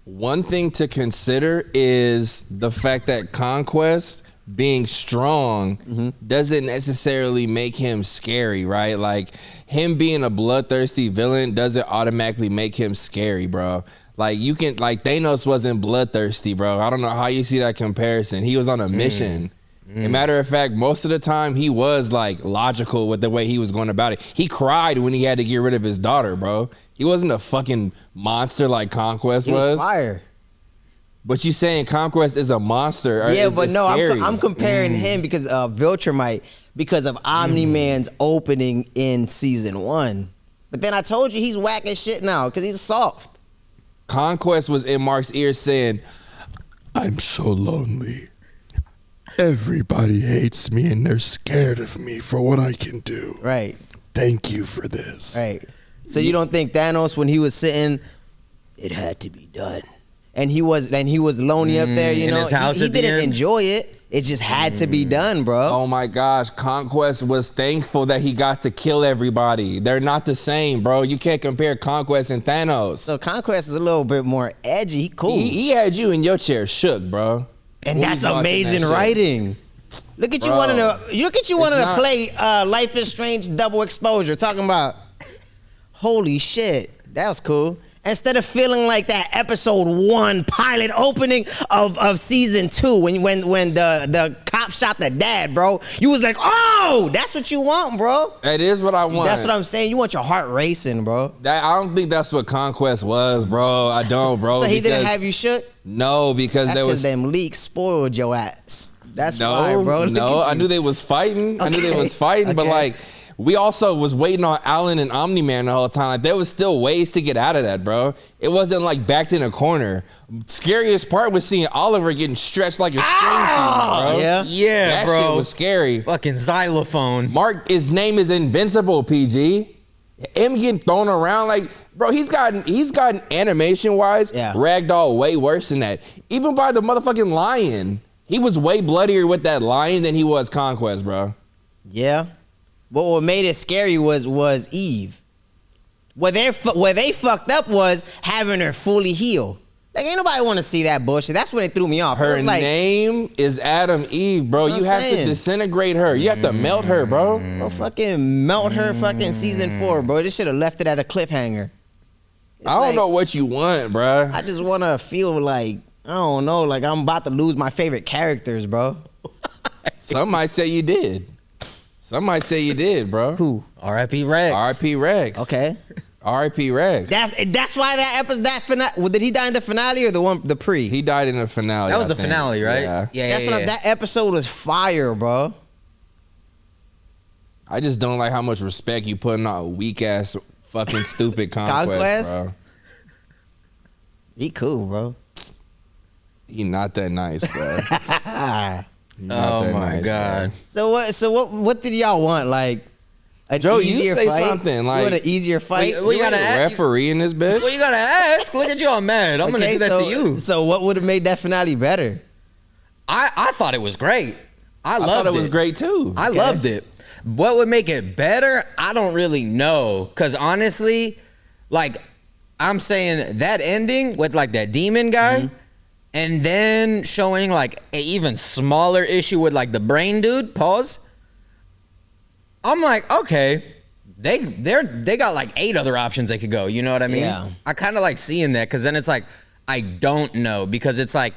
one thing to consider is the fact that Conquest being strong doesn't necessarily make him scary, right? Like him being a bloodthirsty villain doesn't automatically make him scary, bro. Like you can, like Thanos wasn't bloodthirsty, bro. I don't know how you see that comparison. He was on a mission. As a matter of fact, most of the time he was like logical with the way he was going about it. He cried when he had to get rid of his daughter, bro. He wasn't a fucking monster like Conquest
He was
was.
fire.
But you saying Conquest is a monster?
Yeah,
is
but no,
scary.
I'm comparing him because Viltrumite, because of Omni-Man's opening in season 1. But then I told you he's whack as shit now because he's soft.
Conquest was in Mark's ear saying, "I'm so lonely. Everybody hates me and they're scared of me for what I can do.
Right,
Thank you for this."
right. So you don't think Thanos, when he was sitting, it had to be done, and he was lonely up there, you
in
know,
his house
he
at the
didn't
end?
enjoy it. It just had to be done, bro.
Oh my gosh, Conquest was thankful that he got to kill everybody. They're not the same, bro. You can't compare Conquest and Thanos.
So Conquest is a little bit more edgy. He cool,
He had you in your chair shook, bro.
and
When
that's
he's watching
amazing
that shit.
writing. Look at you
Bro,
wanting to
not-
play Life is Strange Double Exposure. Talking about, holy shit, that was cool. Instead of feeling like that episode 1 pilot opening of season 2 when the cop shot the dad, bro, you was like, oh, that's what you want, bro.
That is what I want.
That's what I'm saying. You want your heart racing, bro.
I don't think that's what Conquest was, bro. I don't, bro.
So he didn't
because-
have you shook?
No, because
That's
there
because
was
them leaks spoiled your ass. That's
no,
why, bro. Look
no.
at
I
you.
knew they was fighting. I knew they
Okay,
was fighting, but
okay.
like we also was waiting on Alan and Omni-Man the whole time. Like there was still ways to get out of that, bro. It wasn't like backed in a corner. Scariest part was seeing Oliver getting stretched like a string cheese, bro.
Yeah?
Yeah,
that
bro.
shit was scary.
Fucking xylophone.
Mark, his name is Invincible, PG. Him getting thrown around like, bro, he's gotten animation wise,
Yeah.
ragdoll way worse than that. Even by the motherfucking lion. He was way bloodier with that lion than he was Conquest, bro.
Yeah. But what made it scary was Eve. Where they fucked up was having her fully heal. Like, ain't nobody want to see that bullshit. That's when it threw me off.
Her
It was like,
name is Adam Eve, bro.
That's
You
what I'm
have to
saying.
disintegrate her. You have to melt her, bro.
bro, fucking melt her fucking season 4, bro. This should have left it at a cliffhanger. It's
I don't
like,
know what you want, bro.
I just want to feel like, I don't know, like I'm about to lose my favorite characters, bro.
Some might say you did. Some might say you did, bro.
Who?
R.I.P. Rex.
R.I.P. Rex.
Okay.
R.I.P. Rex.
That's why that episode, that finale, well, did he die in the finale or the pre?
He died in the finale.
That was
I
the
think.
finale, right?
Yeah.
yeah.
That's what that episode was fire, bro.
I just don't like how much respect you putting on a weak ass fucking stupid
Conquest?
conquest, bro.
He cool, bro.
He not that nice, bro. He not
Oh
that
my
nice,
god.
bro.
So what did y'all want? Like an
Joe, you
easier
say
fight?
something,
You
like-
want an easier fight?
We
You
gotta
ain't a
ask-
referee in this bitch.
Well, you gotta ask. Look at you, I'm mad. I'm gonna do that to you.
So what would have made that finale better?
I thought it was great. I
I
loved
thought it was great too.
I loved it. What would make it better? I don't really know. Cause honestly, like I'm saying that ending with like that demon guy, and then showing like a even smaller issue with like the brain dude. Pause. I'm like, okay, they got like 8 other options they could go. You know what I mean?
Yeah.
I kind of like seeing that because then it's like I don't know because it's like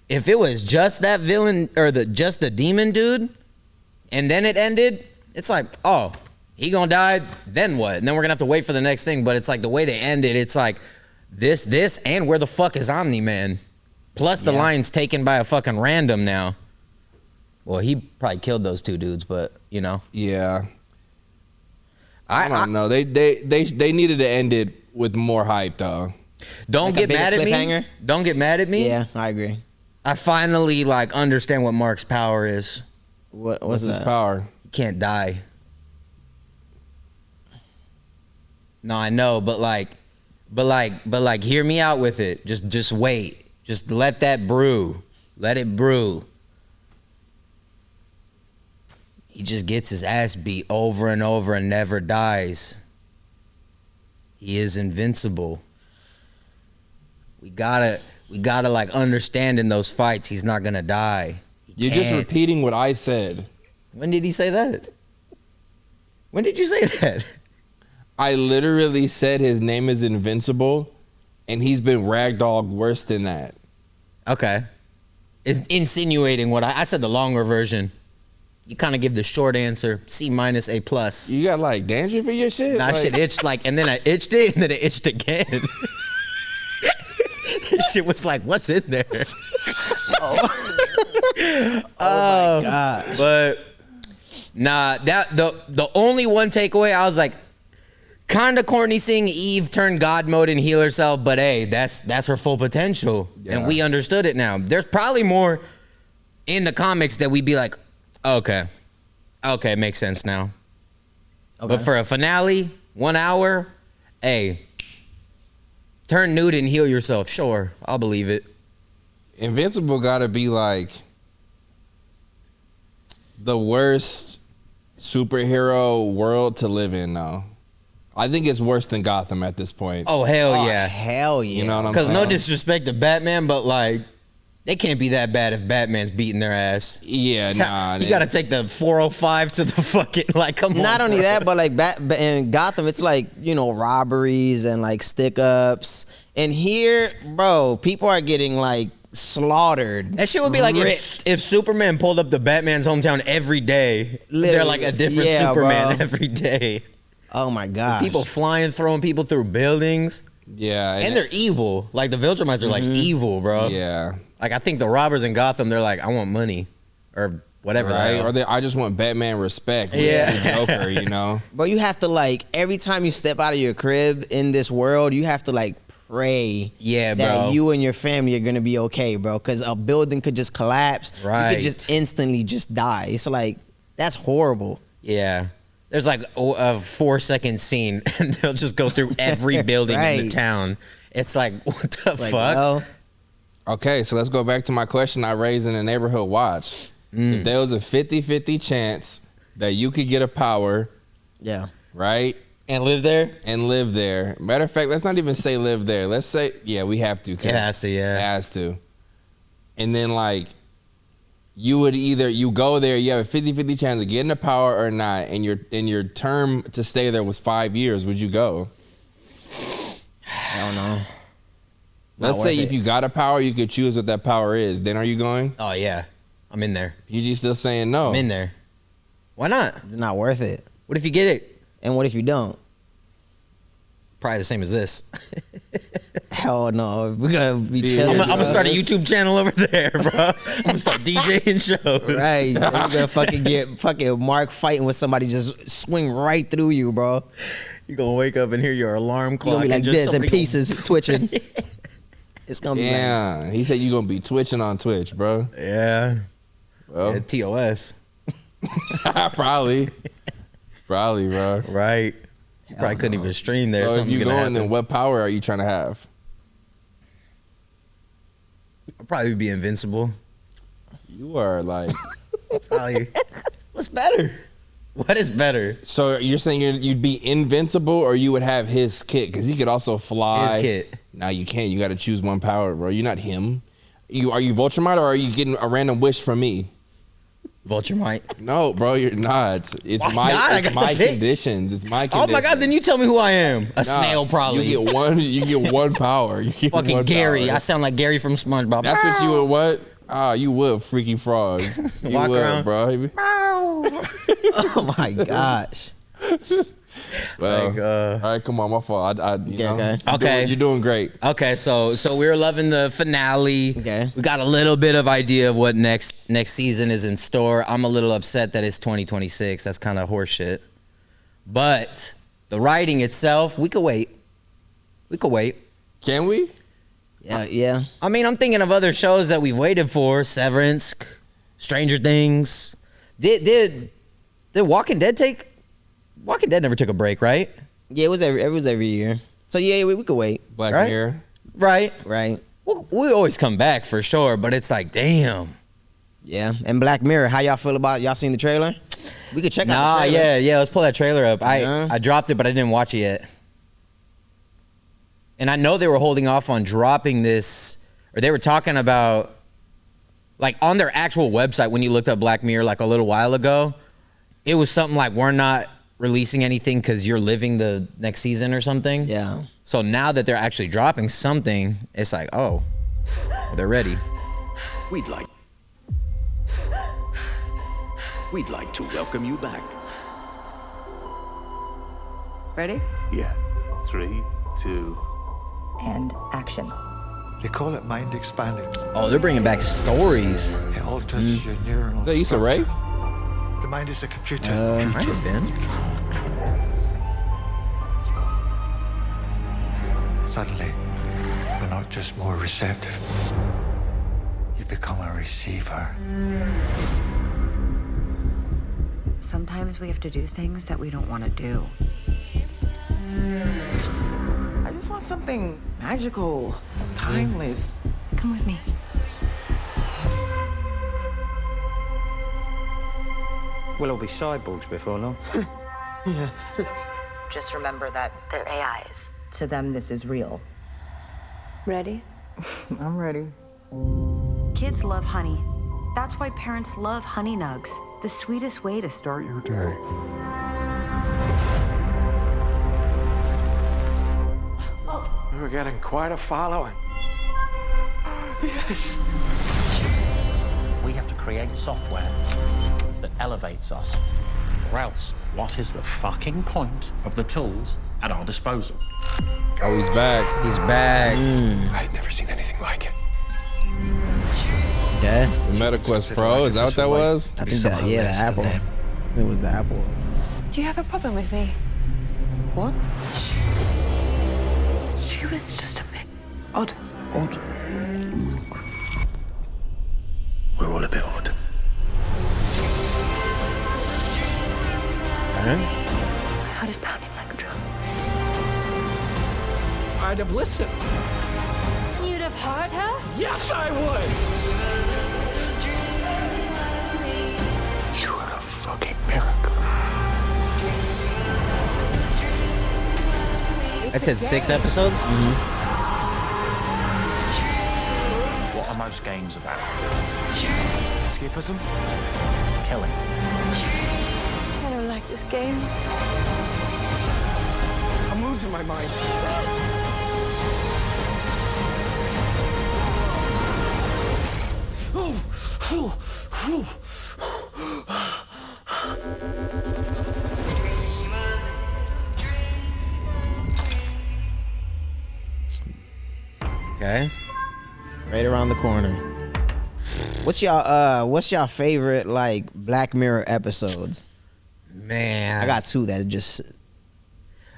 if it was just that villain or just the demon dude, and then it ended, it's like, oh, he gonna die, then what? And then we're gonna have to wait for the next thing. But it's like the way they ended, it's like this, and where the fuck is Omni-Man? Plus the line's taken by a fucking random now. Well, he probably killed those 2 dudes, but you know.
Yeah. I don't know. They needed to end it with more hype though.
Don't
Like a
get
bigger
mad at me.
cliffhanger?
Don't get mad at me.
Yeah, I agree.
I finally like understand what Mark's power is.
What's
What's his
that?
power?
He can't die. No, I know, but hear me out with it. Just wait. Just let that brew. Let it brew. He just gets his ass beat over and over and never dies. He is invincible. We gotta like understand in those fights he's not gonna die. He
You're just
can't.
repeating what I said.
When did he say that? When did you say that?
I literally said his name is invincible, and he's been ragdolled worse than that.
Okay. It's insinuating what I said the longer version. You kind of give the short answer, C minus A plus.
You got like dandruff in your shit?
Nah,
Like,
shit itched like, and then I itched it, and then it itched again. Shit was like, what's in there?
Oh my god.
But nah, that the only one takeaway, I was like, kind of corny seeing Eve turn God mode and heal herself, but hey, that's her full potential, and
Yeah.
we understood it now. There's probably more in the comics that we'd be like, okay, makes sense now.
Okay.
But for a finale, 1 hour, hey, turn nude and heal yourself. Sure, I'll believe it.
Invincible gotta be like the worst superhero world to live in now. I think it's worse than Gotham at this point.
Oh hell yeah.
Hell yeah.
You know what I'm
Because
saying?
no disrespect to Batman, but like, they can't be that bad if Batman's beating their ass.
Yeah, nah.
You gotta take the 405 to the fucking, like, come on.
Not only
bro.
that, but like in Gotham, it's like, you know, robberies and like stick ups. And here, bro, people are getting like slaughtered.
That shit would be like
ripped.
if Superman pulled up to Batman's hometown every day. They're
Literally.
like a different
Yeah,
Superman
bro.
every day.
Oh my gosh.
People flying, throwing people through buildings.
Yeah.
And they're evil. Like, the Viltrumites are like evil, bro.
Yeah.
Like, I think the robbers in Gotham, they're like, I want money. Or whatever.
Right.
Right?
I just want Batman respect.
Yeah.
The Joker, you know?
Bro, you have to like, every time you step out of your crib in this world, you have to like pray
Yeah,
that
bro.
you and your family are gonna be okay, bro. Because a building could just collapse. You
Right.
could just instantly just die. It's like, that's horrible.
Yeah. There's like a 4-second scene, and they'll just go through every building in the
Right.
town. It's like, what the
Like,
fuck?
well,
Okay, so let's go back to my question I raised in the neighborhood watch. If there was a 50-50 chance that you could get a power,
yeah.
right?
And live there?
and live there. Matter of fact, let's not even say live there. Let's say, yeah, we have to. 'Cause
It has to, yeah.
It has to. And then, like, you would either, you go there, you have a 50-50 chance of getting the power or not, and your term to stay there was 5 years. Would you go?
I don't know.
Let's say if you got a power, you could choose what that power is. Then are you going?
Oh, yeah. I'm in there.
PG still saying no.
I'm in there. Why not?
It's not worth it.
What if you get it?
And what if you don't?
Probably the same as this.
Hell no. We're gonna be
Yeah.
chilling.
I'm gonna
bro.
start a YouTube channel over there, bro. I'm gonna start DJing shows.
Right. You're gonna fucking get fucking Mark fighting with somebody just swing right through you, bro.
You're gonna wake up and hear your alarm
You're
clock.
gonna be like
and just
this in
somebody
pieces, twitching. It's gonna be like,
Yeah. He said you're going to be twitching on Twitch, bro.
Yeah.
Well,
Yeah, TOS.
probably. Probably, bro.
Right. You probably couldn't even stream there.
So if
Something's
you're
gonna
going,
happen.
then what power are you trying to have?
I'll probably be invincible.
You are like...
Probably. What's better? What is better?
So you're saying you'd be invincible, or you would have his kit? Because he could also fly.
His kit.
Nah, you can't. You got to choose one power, bro. You're not him. Are you Vulture Might, or are you getting a random wish from me?
Vulture might.
No, bro, you're not. It's
Why
my
not? I
it's
got
my
to pick.
conditions. It's my
Oh
conditions.
my god! Then you tell me who I am. A
Nah,
snail, probably.
You get one. You get one power. You get
Fucking
one
Gary.
power.
I sound like Gary from SpongeBob.
That's what you would. What? Ah, you would, freaky frog. You
Walk
would,
around.
bro.
oh my gosh.
Well,
Like,
all right, come on, my fault. You know,
okay.
You're doing great.
Okay, so we're loving the finale.
Okay.
We got a little bit of idea of what next season is in store. I'm a little upset that it's 2026. That's kind of horseshit. But the writing itself, we could wait. We could wait.
Can we?
Yeah.
I mean, I'm thinking of other shows that we've waited for: Severance, Stranger Things. Did Walking Dead take? Walking Dead never took a break, right?
Yeah, it was every year. So yeah, we could wait.
Black
Right?
Mirror.
Right.
Right.
We always come back for sure, but it's like, damn.
Yeah. And Black Mirror, how y'all feel about y'all seen the trailer? We could check out
Nah,
the trailer.
yeah. Let's pull that trailer up.
Yeah.
I dropped it, but I didn't watch it yet. And I know they were holding off on dropping this, or they were talking about, like, on their actual website when you looked up Black Mirror like a little while ago, it was something like, we're not releasing anything because you're living the next season or something.
Yeah.
So now that they're actually dropping something, it's like, oh, they're ready.
We'd like to welcome you back.
Ready?
Yeah. 3, 2.
And action.
They call it mind expanding.
Oh, they're bringing back stories.
It alters your neuronal
Is that Issa Rae?
structure. The mind is a computer.
Might have been.
Suddenly, you're not just more receptive. You become a receiver.
Sometimes we have to do things that we don't want to do.
I just want something magical, timeless.
Come with me.
We'll all be cyborgs before long.
Just remember that they're AIs. To them, this is real.
Ready?
I'm ready.
Kids love honey. That's why parents love Honey Nugs, the sweetest way to start your day.
We're getting quite a following.
Yes.
We have to create software that elevates us. Or else, what is the fucking point of the tools at our disposal?
Oh, he's back.
He's back.
I'd never seen anything like it.
Yeah.
The MetaQuest Pro. Is that what that was?
I think that, yeah, the Apple. It was the Apple.
Do you have a problem with me? What? She was just a bit odd.
We're all a bit odd.
My heart is pounding like a drum.
I'd have listened.
You'd have heard her?
Yes, I would.
You are a fucking miracle.
I said 6 episodes.
What are most games about? Skippism? Killing.
I don't like this game.
I'm losing my mind.
Okay.
Right around the corner. What's y'all favorite like Black Mirror episodes?
Man,
I got 2 that just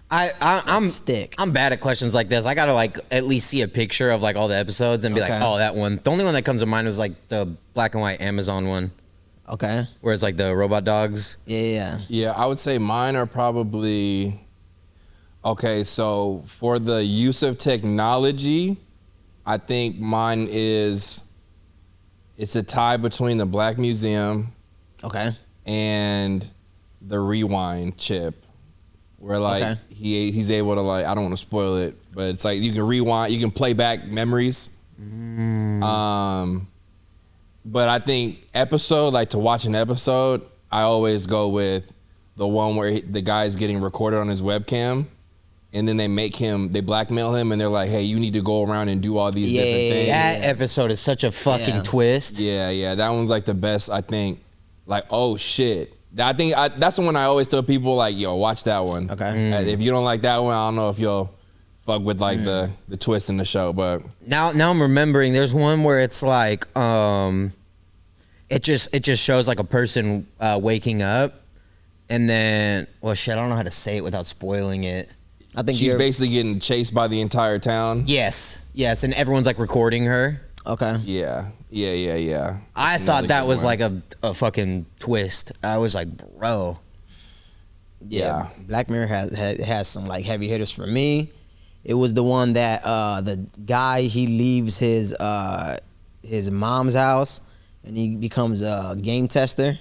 I'm
stick.
I'm bad at questions like this. I gotta like at least see a picture of like all the episodes and be like,
Okay.
oh, that one. The only one that comes to mind was like the black and white Amazon one,
Okay.
where it's like the robot dogs.
Yeah.
Yeah, I would say mine are probably, okay, so for the use of technology, I think mine is, it's a tie between the Black Museum
Okay.
and the Rewind chip, where like
Okay.
he's able to like, I don't want to spoil it, but it's like you can rewind, you can play back memories. But I think episode, like to watch an episode, I always go with the one where the guy's getting recorded on his webcam, and then they blackmail him, and they're like, hey, you need to go around and do all these different things.
That episode is such a fucking twist.
Yeah, that one's like the best, I think. Like, oh shit. I think that's the one I always tell people, like, yo, watch that one.
Okay.
If you don't like that one, I don't know if you'll fuck with like the twist in the show, but
Now I'm remembering. There's one where it's like, it just shows like a person waking up, and then, well, shit, I don't know how to say it without spoiling it.
I think
she's basically getting chased by the entire town.
Yes, and everyone's like recording her.
Okay.
Yeah.
I thought that was like a fucking twist. I was like, bro.
Yeah. Black Mirror has some like heavy hitters for me. It was the one that the guy, he leaves his mom's house and he becomes a game tester.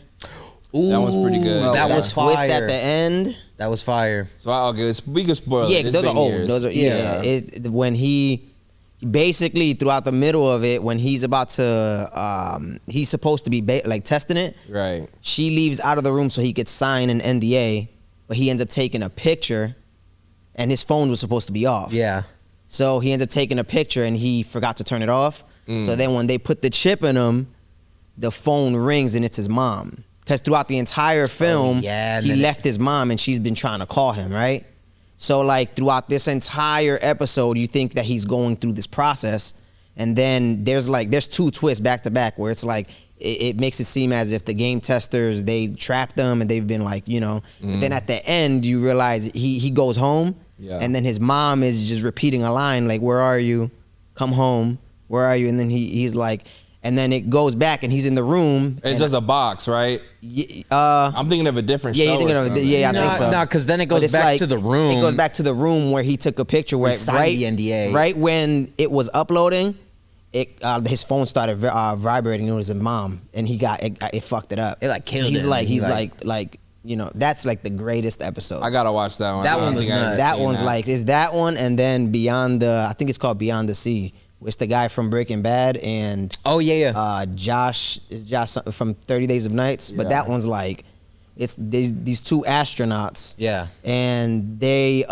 Ooh,
that was pretty good.
Bro, that was fire.
Twist at the end.
That was fire.
So we can spoil it.
Yeah,
It's
those are
been
old.
years.
Those are when he basically throughout the middle of it, when he's about to he's supposed to be like testing it.
Right.
She leaves out of the room so he could sign an NDA, but he ends up taking a picture, and his phone was supposed to be off.
Yeah.
So he ends up taking a picture and he forgot to turn it off. So then when they put the chip in him, the phone rings and it's his mom. Because throughout the entire film, he left his mom and she's been trying to call him, right? So like throughout this entire episode, you think that he's going through this process, and then there's 2 twists back to back where it's like it makes it seem as if the game testers, they trapped them and they've been like, but then at the end you realize he goes home, and then his mom is just repeating a line like, where are you? Come home. Where are you? And then he's like, and then it goes back and he's in the room.
It's just a box, right? I'm thinking of a different show.
You're thinking of I think so.
No, because then it goes back to the room.
It goes back to the room where he took a picture where
signed the NDA.
Right when it was uploading, his phone started vibrating. It was his mom, and it fucked it up.
It like killed
he's
him.
Like he's like that's like the greatest episode.
I gotta watch that one.
That one was nuts.
That one's like is that one, and then I think it's called Beyond the Sea. It's the guy from Breaking Bad and Josh from 30 Days of Nights, but that one's like it's these 2 astronauts.
Yeah.
And they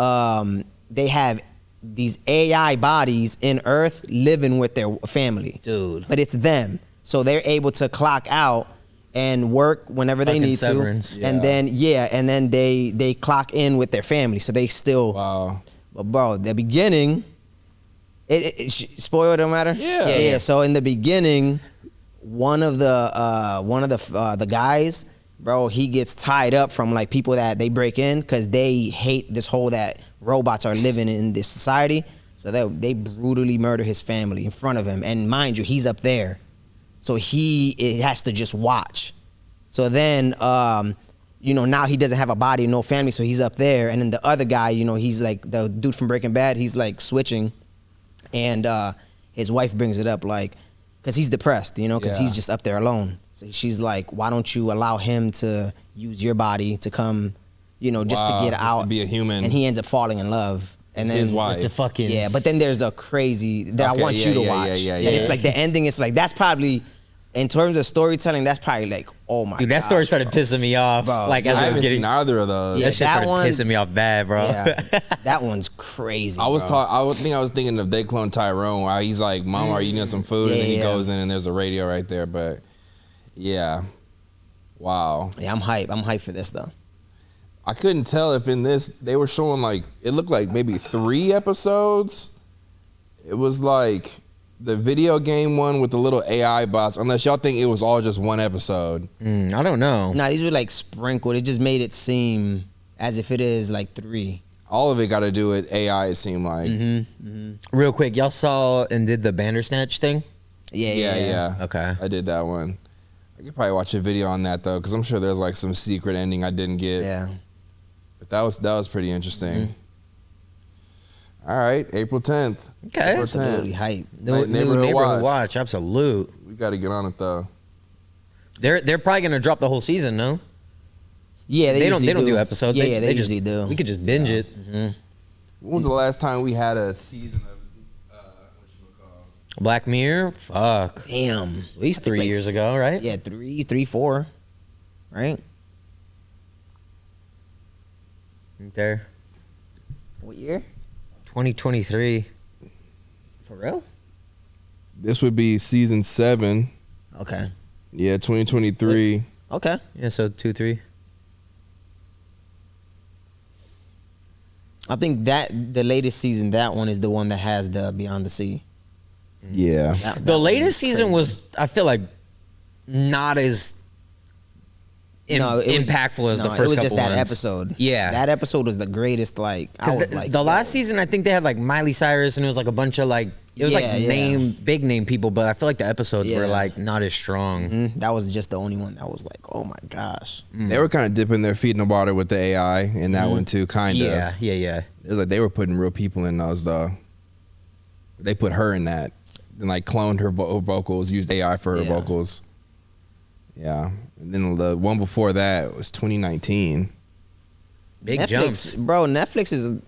have these AI bodies in Earth living with their family.
Dude.
But it's them. So they're able to clock out and work whenever they need
severance.
to. And then they clock in with their family. So they still But bro, the beginning, spoiler don't matter. Yeah. So in the beginning, one of the guys, bro, he gets tied up from like people that they break in because they hate this whole that robots are living in this society. So they brutally murder his family in front of him, and mind you, he's up there, so he has to just watch. So then, now he doesn't have a body, no family, so he's up there, and then the other guy, he's like the dude from Breaking Bad, he's like switching. And his wife brings it up, like, because he's depressed, because he's just up there alone. So she's like, why don't you allow him to use your body to come, just to get out.
To be a human.
And he ends up falling in love. And then
his wife.
The fucking
Yeah, but then there's a crazy that
Okay,
I want you to
yeah,
watch.
yeah.
And it's like the ending. It's like that's probably, in terms of storytelling, that's probably like, oh my.
Dude, that story started pissing me off.
Bro,
like
I
as I was
haven't
getting
seen either of those.
Yeah,
that shit
that
started
one-
pissing me off bad, bro.
Yeah, that one's crazy.
I was
bro.
I was thinking of They Clone Tyrone, where he's like, "Mom, are you eating some food?" and then he goes in and there's a radio right there. But yeah, wow.
Yeah, I'm hype. I'm hype for this though.
I couldn't tell if in this they were showing like it looked like maybe 3 episodes. It was like the video game one with the little AI bots. Unless y'all think it was all just 1 episode.
I don't know.
Nah, these were like sprinkled. It just made it seem as if it is like 3.
All of it got to do with AI. It seemed like.
Real quick, y'all saw and did the Bandersnatch thing?
Yeah.
Okay.
I did that one. I could probably watch a video on that though, because I'm sure there's like some secret ending I didn't get.
Yeah.
But that was pretty interesting. All right, April 10th.
Okay.
April 10th.
Absolutely hype.
New neighborhood watch. Absolute.
We got to get on it though.
They're probably gonna drop the whole season, no?
Yeah,
They don't do episodes.
Yeah, they
just
usually do.
We could just binge it.
When was the last time we had a season of
Black Mirror? Fuck.
Damn.
At least 3 years ago, right?
Yeah, 3, 4, right?
There.
What year?
2023.
For real?
This would be season 7.
Okay.
Yeah, 2023.
Okay.
Yeah, so 2, 3.
I think that the latest season, that one is the one that has the Beyond the Sea.
Yeah.
The latest season was, I feel like, not as impactful as the first couple
It was just that
ones.
episode.
Yeah.
That episode was the greatest. Like, I was like,
the last season, I think they had like Miley Cyrus, and it was like a bunch of like, it was big name people, but I feel like the episodes were like not as strong.
That was just the only one that was like, oh my gosh.
They were kind of dipping their feet in the water with the AI in that one too, kind of.
Yeah.
It was like they were putting real people in those though. They put her in that, and like cloned her vocals, used AI for her vocals. Yeah, and then the one before that was 2019.
Big
Netflix,
jumps.
bro. Netflix is,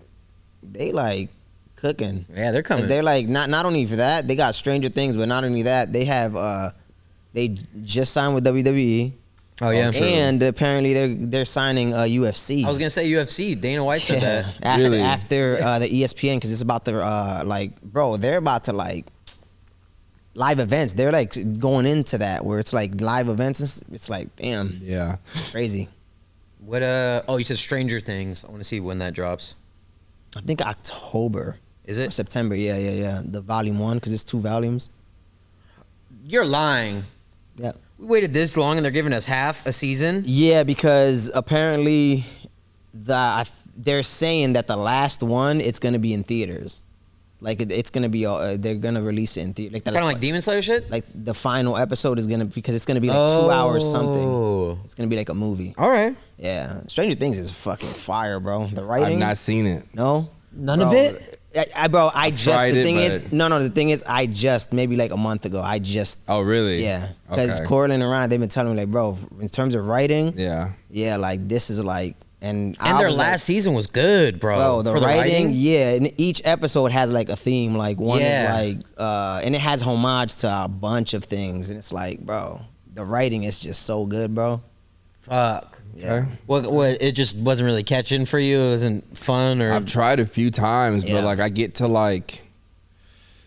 they like cooking.
Yeah, they're coming.
They're like not only for that, they got Stranger Things, but not only that, they have they just signed with WWE.
Oh yeah,
and apparently they're signing UFC.
I was gonna say UFC. Dana White said that.
After the ESPN, because it's about their like, bro, they're about to like live events. They're like going into that where it's like live events. It's like, damn,
yeah,
crazy.
What oh, you said Stranger Things. I want to see when that drops.
I think October.
Is it?
Or September? Yeah. The volume 1, because it's 2 volumes.
You're lying.
Yeah.
We waited this long and they're giving us half a season.
Yeah, because apparently they're saying that the last one, it's gonna be in theaters. Like it's gonna be, they're gonna release it in theater. Like
Kind of like Demon Slayer shit.
Like the final episode is gonna, because it's gonna be like 2 hours something. It's gonna be like a movie.
All right.
Yeah, Stranger Things is fucking fire, bro. The writing.
I've not seen it.
No,
none of it.
The thing is, I just maybe like a month ago.
Oh really?
Yeah, because
Okay.
Coraline and Ryan, they've been telling me like, bro, in terms of writing,
yeah,
like this is like, and
their last season was good, bro.
Bro, the
For
writing, and each episode has like a theme. Like one is like, and it has homage to a bunch of things, and it's like, bro, the writing is just so good, bro.
Fuck.
Yeah.
What? It just wasn't really catching for you. It wasn't fun, or
I've tried a few times,
Yeah.
but like I get to like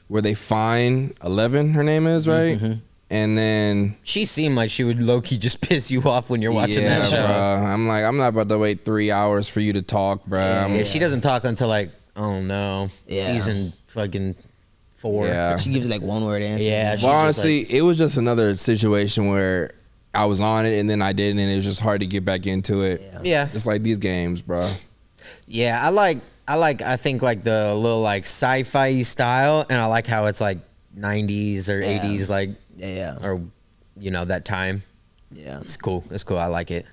where they find 11, her name is, right? And then
she seemed like she would low key just piss you off when you're watching that show.
Bro. I'm like, I'm not about to wait 3 hours for you to talk, bro.
Yeah, she doesn't talk until like, oh no,
Yeah.
season fucking 4.
Yeah.
She gives like one word answers.
Yeah.
Well, honestly, it was just another situation where I was on it and then I didn't, and it was just hard to get back into it.
Yeah.
Just like these games, bro.
Yeah, I think like the little like sci-fi style, and I like how it's like 90s or 80s, like or you know, that time.
Yeah,
it's cool. It's cool. I like it.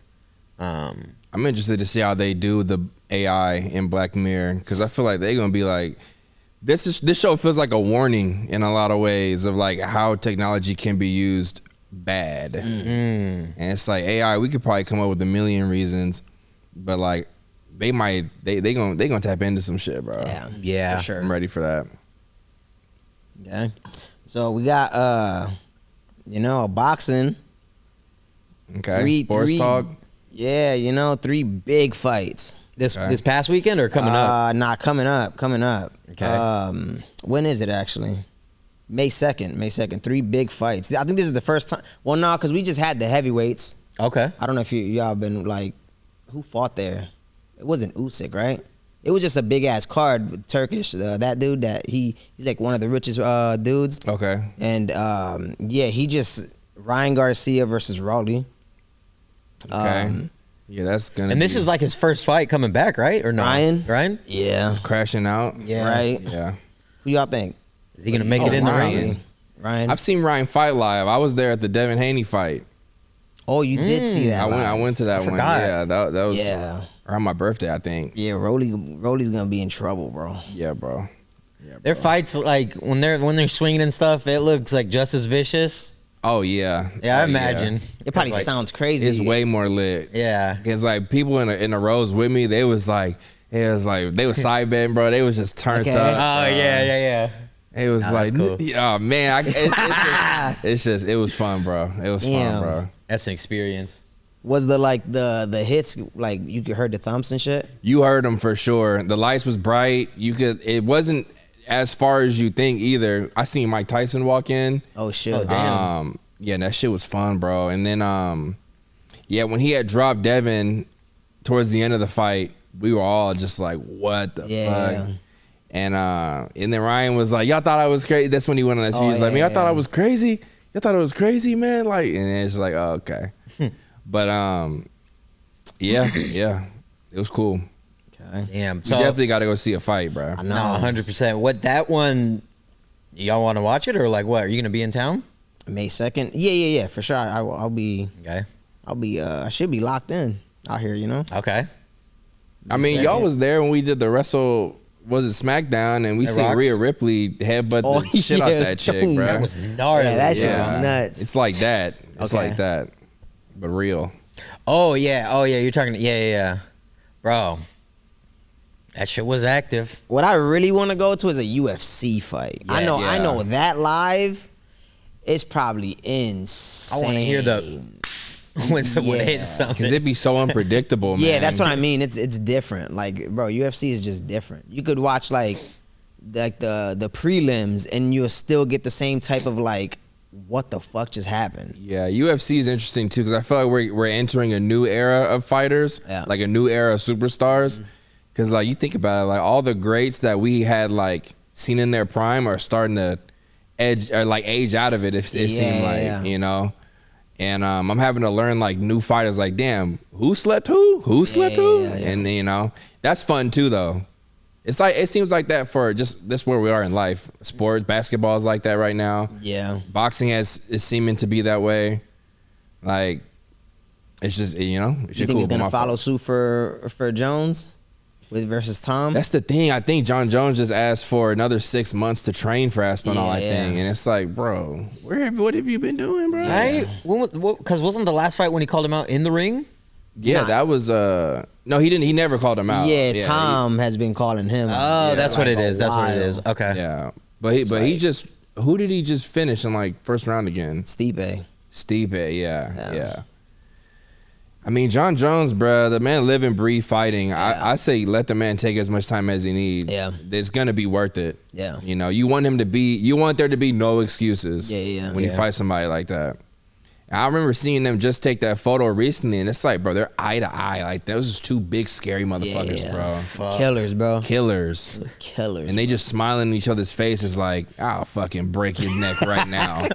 I'm interested to see how they do the AI in Black Mirror, because I feel like they're gonna be like, this show feels like a warning in a lot of ways of like how technology can be used bad. And it's like AI, we could probably come up with a million reasons, but like they gonna tap into some shit, bro.
Yeah.
for sure.
I'm ready for that.
Okay. So we got boxing.
Okay. Sports talk.
Yeah, 3 big fights.
This past weekend or coming up?
Not coming up.
Okay.
When is it actually? May 2nd. 3 big fights. I think this is the first time. Well, no, because we just had the heavyweights.
Okay.
I don't know if y'all been like, who fought there? It wasn't Usyk, right? It was just a big ass card with Turkish. That dude he's like one of the richest dudes.
Okay.
And he just Ryan Garcia versus Rolly.
Okay. Yeah, that's gonna.
And this is like his first fight coming back, right? Or no? Ryan?
Yeah.
Just crashing out.
Yeah. Right.
Yeah.
Who y'all think?
Is he gonna make it in the ring?
Ryan.
I've seen Ryan fight live. I was there at the Devin Haney fight.
Oh, you did see that?
I went to that one.
forgot.
Yeah, that was around my birthday, I think.
Yeah, Rolly's gonna be in trouble, bro.
Yeah, bro.
Their fights, like when they're swinging and stuff, it looks like just as vicious.
Oh yeah.
Yeah, I imagine.
It probably sounds crazy.
It's way more lit.
Yeah.
Cause like people in the rows with me, they was they was side betting, bro. They was just turned up.
Oh yeah.
It was like,
cool.
oh man, it was fun, bro. It was fun, bro.
That's an experience.
Was the hits like you could heard the thumps and shit?
You heard them for sure. The lights was bright. It wasn't as far as you think either. I seen Mike Tyson walk in.
Oh shit.
Oh, damn.
Yeah, that shit was fun, bro. And then when he had dropped Devin towards the end of the fight, we were all just like, what the fuck? And then Ryan was like, y'all thought I was crazy. That's when he went on that speech. He was like, man, y'all thought I was crazy? Y'all thought it was crazy, man? Like, and it's like, oh, okay. But yeah, it was cool.
Okay.
Damn.
You definitely got to go see a fight, bro.
No, 100%. What that one? Y'all want to watch it or like what? Are you gonna be in town?
May 2nd. Yeah, for sure. I'll be.
Okay.
I should be locked in out here.
Okay.
I mean, y'all was there when we did the wrestle. Was it SmackDown? And we seen Rhea Ripley headbutt the shit out that chick, bro.
That was gnarly.
Yeah, that shit was nuts.
It's like that. It's like that, but real.
Oh yeah. You're talking. Yeah. Bro, that shit was active.
What I really want to go to is a UFC fight. I know that live is probably insane.
I want to hear when someone hits something.
Cause it'd be so unpredictable, man.
Yeah, that's what I mean. It's different. Like, bro, UFC is just different. You could watch like the prelims and you'll still get the same type of like, what the fuck just happened?
Yeah, UFC is interesting too because I feel like we're entering a new era of fighters, like a new era of superstars. Because like you think about it, like all the greats that we had like seen in their prime are starting to age out of it. It seemed like And I'm having to learn like new fighters. Like, damn, who slept who? Who slept who? And that's fun too, though. It's like it seems like that for just that's where we are in life. Sports, basketball is like that right now.
Yeah,
boxing is seeming to be that way. Like, it's just it's
you think he's gonna follow suit for Jones versus Tom?
That's the thing. I think John Jones just asked for another 6 months to train for Aspinall. I think, and it's like, bro, what have you been doing, bro?
Right? Because wasn't the last fight when he called him out in the ring?
Yeah, that was no, he didn't. He never called him out.
Yeah, Tom has been calling him out.
Oh, that's what it is. That's what it is. Okay.
Yeah, but he just who did he just finish in like first round again?
Stipe.
Yeah. I mean, John Jones, bro, the man live and breathe fighting. Yeah. I say let the man take as much time as he needs.
Yeah,
it's gonna be worth it.
Yeah,
you want there to be no excuses. When you fight somebody like that. I remember seeing them just take that photo recently, and it's like, bro, they're eye to eye. Like, those are two big, scary motherfuckers, bro.
Fuck. Killers, bro.
Killers. And they just smiling in each other's faces like, I'll fucking break your neck right now.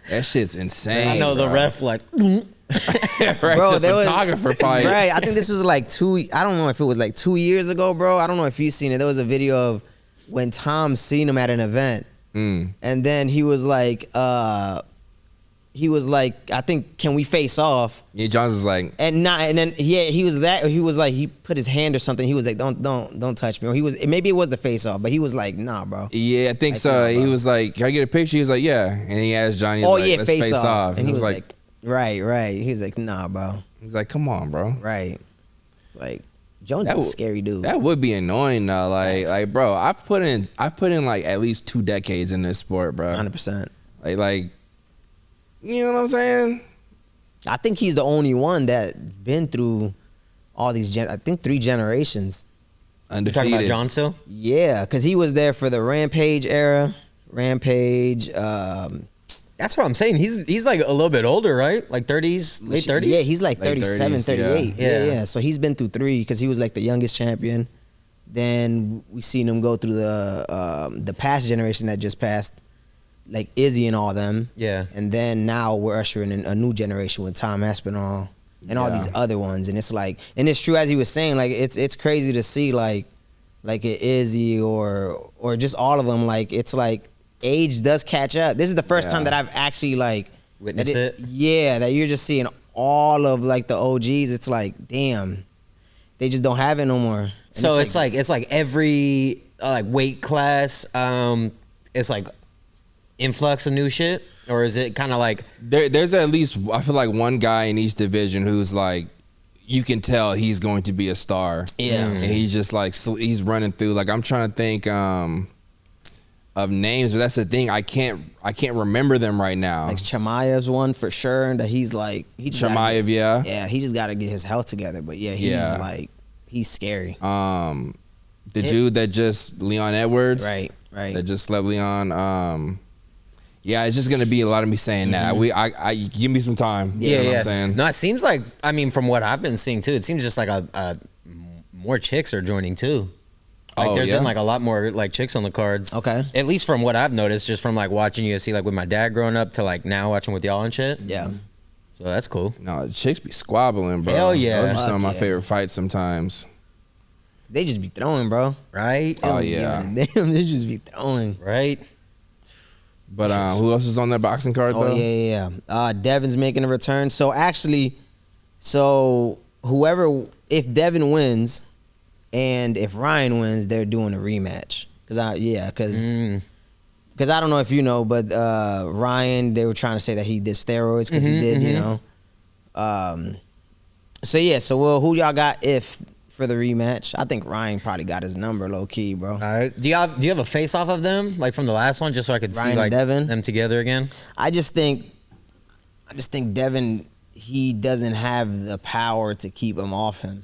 That shit's insane.
I know
bro.
the ref like,
right,
bro,
the photographer probably.
Right, I think this was like I don't know if it was like 2 years ago, bro. I don't know if you've seen it. There was a video of when Tom seen him at an event, and then he was like, I think, can we face off?
Yeah, John was like,
and then he was like, he put his hand or something. He was like, don't touch me. Or maybe it was the face off, but he was like, nah, bro.
Yeah, I think so. He was like, can I get a picture? He was like, yeah. And he asked Johnny, let's face off.
And he was like, right. He was like, nah, bro.
He's like, come on, bro.
Right. It's like, Jones is a scary dude.
That would be annoying though. Like, bro, I've put in like at least 2 decades in this sport, bro.
100%.
Like, you know what I'm saying?
I think he's the only one that been through all these. I think 3 generations.
Undefeated.
You talking about John still?
Yeah, because he was there for the Rampage era. Rampage.
That's what I'm saying. He's like a little bit older, right? Like 30s, late 30s?
Yeah, he's like
Late
37,
30s,
38.
yeah.
Yeah. So he's been through 3 because he was like the youngest champion. Then we seen him go through the past generation that just passed, like Izzy and all them.
Yeah.
And then now we're ushering in a new generation with Tom Aspinall and all these other ones. And it's like, and it's true as he was saying, like it's crazy to see like an Izzy or just all of them. Like it's like age does catch up. This is the first time that I've actually like
witnessed it.
Yeah, that you're just seeing all of like the OGs. It's like, damn, they just don't have it no more. And
So it's like every like weight class, it's like influx of new shit, or is it kind of like
There's at least, I feel like, one guy in each division who's like, you can tell he's going to be a star.
Yeah.
And he's just like, he's running through. Like, I'm trying to think of names, but that's the thing. I can't remember them right now.
Like Chimaev's one for sure. That he's like
Chimaev, yeah.
Yeah, he just got to get his health together. But yeah, he's like he's scary.
The dude that just Leon Edwards,
Right.
that just slept Leon. Yeah, it's just gonna be a lot of me saying that. I give me some time. You know what I'm saying?
No, it seems like, I mean, from what I've been seeing too, it seems just like a more chicks are joining too. Like there's been like a lot more like chicks on the cards.
Okay.
At least from what I've noticed, just from like watching UFC, like with my dad growing up to like now watching with y'all and shit.
Yeah.
So that's cool.
No, chicks be squabbling, bro.
Hell yeah.
Those are some of my favorite fights sometimes.
They just be throwing, bro.
Right?
They don't be
yeah.
giving a damn. They just be throwing.
Right?
But who else is on that boxing card though?
Oh yeah. Devin's making a return. So actually, whoever, if Devin wins, and if Ryan wins, they're doing a rematch. Cause I don't know if you know, but Ryan, they were trying to say that he did steroids because he did, you know. So who y'all got if for the rematch? I think Ryan probably got his number low key, bro.
All right. Do you have a face off of them like from the last one, just so I could
Ryan
see like
and Devin?
them together again?
I just think Devin, he doesn't have the power to keep him off him.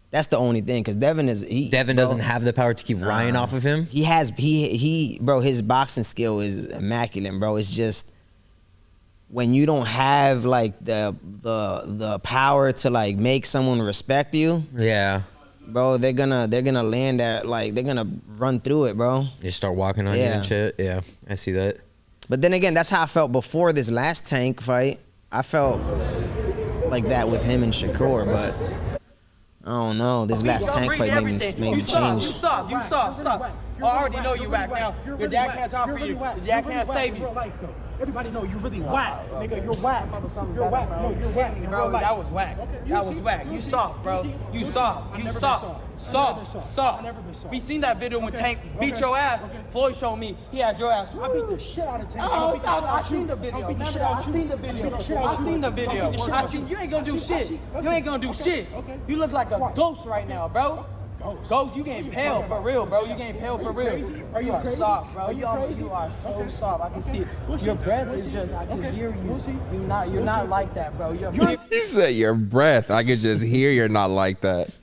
That's the only thing, because Devin
doesn't have the power to keep Ryan off of him.
He has bro, his boxing skill is immaculate, bro. It's just when you don't have like the power to like make someone respect you.
Yeah.
Bro, they're gonna land at like they're gonna run through it, bro.
They start walking on you and shit. Yeah, I see that.
But then again, that's how I felt before this last Tank fight. I felt like that with him and Shakur, but I don't know. This last Tank fight made me change.
You soft. I already know you whack now. Your dad can't talk for you. Your dad can't save you.
Everybody know you really whack, nigga. You're whack. You're whack. No, you're whack.
Bro, that was whack. That was whack. You soft, bro. You soft. You soft. Soft. We seen that video when Tank beat your ass. Floyd showed me he had your ass.
I beat the shit out of Tank.
Oh, stop. I seen the video. I seen the video. You ain't gonna do shit. You ain't gonna do shit. You look like a ghost right now, bro. Ghost, you getting pale for real, bro. You getting pale for real.
Are you crazy?
Soft, bro.
You are
so soft. I can see it. Your breath is just, I can hear you. You're not like that, bro.
He said your breath. I could just hear you're not like that.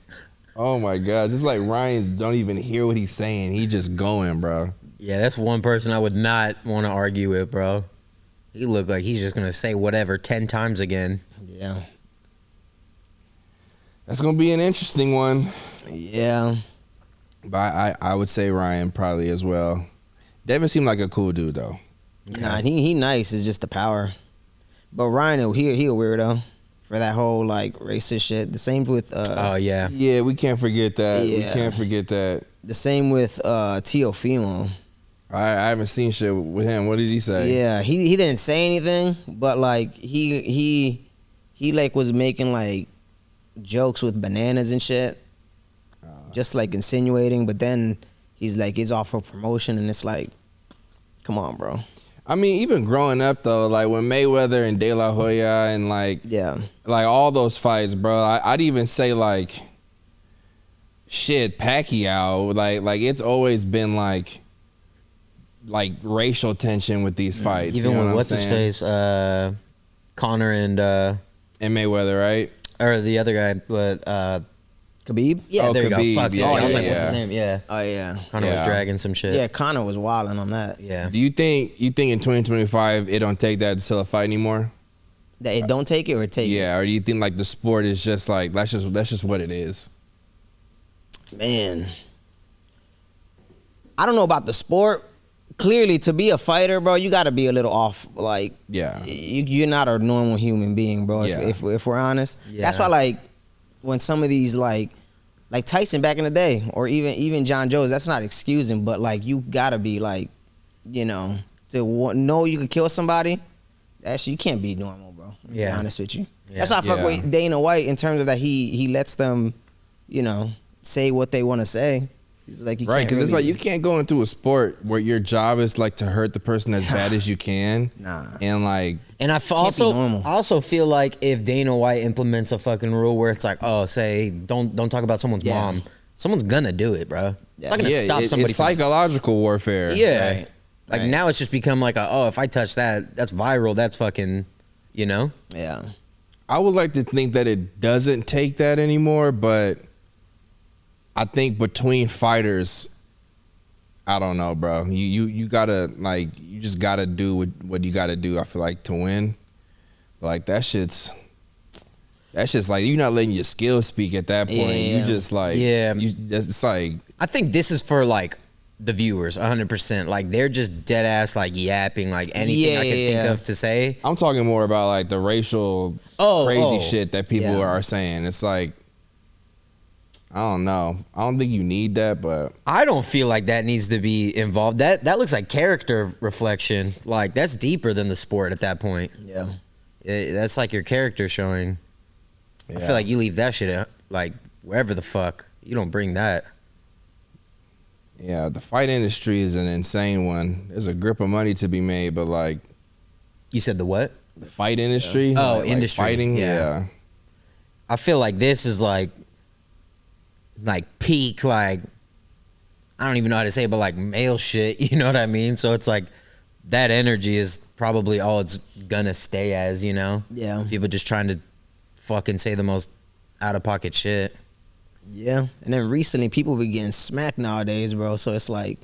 Oh my God. Just like Ryan's don't even hear what he's saying. He just going, bro.
Yeah, that's one person I would not want to argue with, bro. He looked like he's just gonna say whatever 10 times again.
Yeah.
That's gonna be an interesting one.
Yeah.
But I would say Ryan probably as well. Devin seemed like a cool dude though.
Nah, he nice. It's just the power. But Ryan, he a weirdo for that whole like racist shit. The same with
oh yeah.
Yeah, we can't forget that.
Yeah.
We can't forget that.
The same with Teofimo.
I haven't seen shit with him. What did he say?
Yeah, he didn't say anything, but like he like was making like jokes with bananas and shit. Just like insinuating, but then he's like, it's all for promotion, and it's like, come on, bro.
I mean, even growing up though, like when Mayweather and De La Hoya and like all those fights, bro. I'd even say like shit, Pacquiao, like it's always been like racial tension with these fights.
Even
you know
when
what
what's
I'm
his
saying?
face, Connor and
Mayweather, right?
or the other guy, but
Khabib?
yeah,
Oh,
there you
Khabib,
go. Fuck
yeah,
I was like,
yeah.
what's his name? Yeah.
Oh yeah.
Connor was dragging some shit.
Yeah, Connor was wilding on that.
Yeah.
Do you think in 2025 it don't take that to sell a fight anymore?
That it don't take it or take it?
Yeah, or do you think like the sport is just like that's just what it is?
Man, I don't know about the sport. Clearly, to be a fighter, bro, you got to be a little off. Like,
Yeah.
you're not a normal human being, bro.
Yeah.
If we're honest,
Yeah.
that's why like when some of these like Tyson back in the day, or even John Jones, that's not excusing, but like you got to be like, you know, know you could kill somebody. You can't be normal, bro. To be honest with you.
Yeah.
That's why I fuck with Dana White in terms of that he lets them, you know, say what they want to say. He's like,
Right, because it's like you can't go into a sport where your job is like to hurt the person as bad as you can.
Nah.
And like,
And I
normal.
also feel like if Dana White implements a fucking rule where it's like, oh, say don't talk about someone's mom, someone's gonna do it, bro. It's not gonna stop somebody.
It's psychological warfare.
Yeah.
Right.
Like now it's just become like if I touch that, that's viral. That's fucking, you know?
Yeah.
I would like to think that it doesn't take that anymore, but I think between fighters, I don't know, bro. You gotta like you just gotta do what you gotta do. I feel like to win, but like that shit's like you're not letting your skills speak at that point. You just like it's like
I think this is for like the viewers, 100%. Like they're just dead ass like yapping like anything I can think of to say.
I'm talking more about like the racial crazy shit that people are saying. It's like, I don't know. I don't think you need that, but
I don't feel like that needs to be involved. That looks like character reflection. Like that's deeper than the sport at that point.
Yeah.
That's like your character showing. I feel like you leave that shit like wherever the fuck. You don't bring that.
Yeah, the fight industry is an insane one. There's a grip of money to be made, but like,
you said the what?
The fight industry.
Oh,
like
industry.
Fighting. Yeah.
I feel like this is like peak, like I don't even know how to say it, but like male shit. You know what I mean? So it's like that energy is probably all it's gonna stay as. You know?
Yeah.
People just trying to fucking say the most out of pocket shit.
Yeah, and then recently people be getting smacked nowadays, bro. So it's like,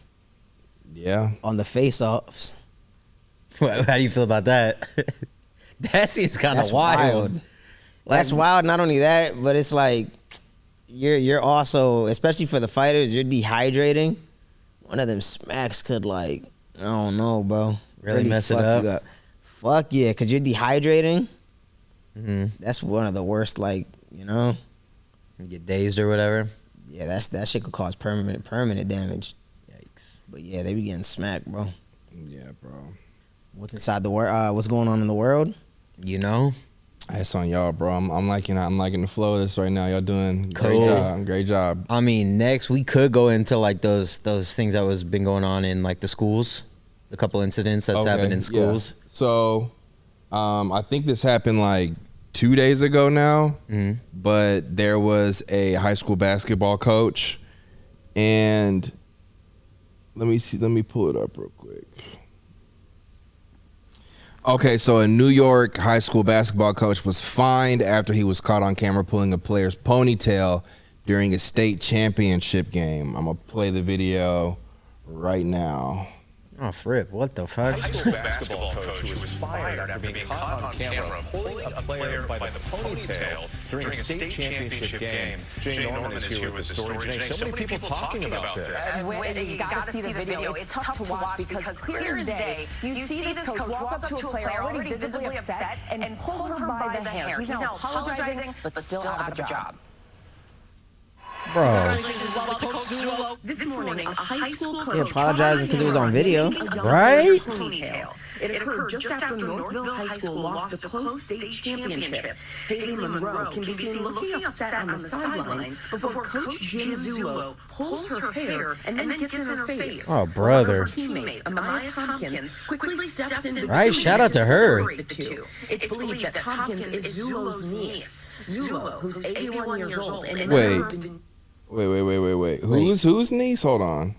on the face-offs.
How do you feel about that? That seems kind of wild.
That's wild. Not only that, but it's like you're also, especially for the fighters, you're dehydrating. One of them smacks could like, I don't know, bro.
Really mess it
fuck you
up.
Fuck yeah, because you're dehydrating. That's one of the worst, like, you know.
You get dazed or whatever.
Yeah, that shit could cause permanent damage. Yikes. But yeah, they be getting smacked, bro.
Yeah, bro.
What's inside the world? What's going on in the world?
You know.
That's on y'all, bro. I'm liking the flow of this right now. Y'all doing
Cool.
Great job.
I mean, next we could go into like those things that was been going on in like the schools, a couple incidents that's happened in schools.
Yeah. So, I think this happened like 2 days ago now, but there was a high school basketball coach, and let me pull it up real quick. Okay, so a New York high school basketball coach was fined after he was caught on camera pulling a player's ponytail during a state championship game. I'm gonna play the video right now.
Oh, Fripp, what the fuck?
High school basketball coach who was fired after being caught on camera pulling a player by the ponytail during a state championship game. Jay Norman is here with the story. Jay, so many people talking about this.
You gotta see the video. It's tough to watch because clear as day, you see this coach walk up to a player already visibly upset and pull her by the hair. He's now apologizing, but still out of a job.
Bro.
This morning, a high school coach
He apologizing because it was on video.
Right?
It occurred just after Northville High School lost a close state championship. Haley Monroe can be seen looking upset on the sideline before Coach Jim Zulo pulls her hair and then gets in her face.
Oh, brother.
Her teammates, Amaya Tompkins, quickly steps in between
Right, shout out to her.
separate the two. It's believed that Tompkins is Zulo's niece. Zulo, who's 81 years old and
Wait. Wait. Whose niece? Hold on.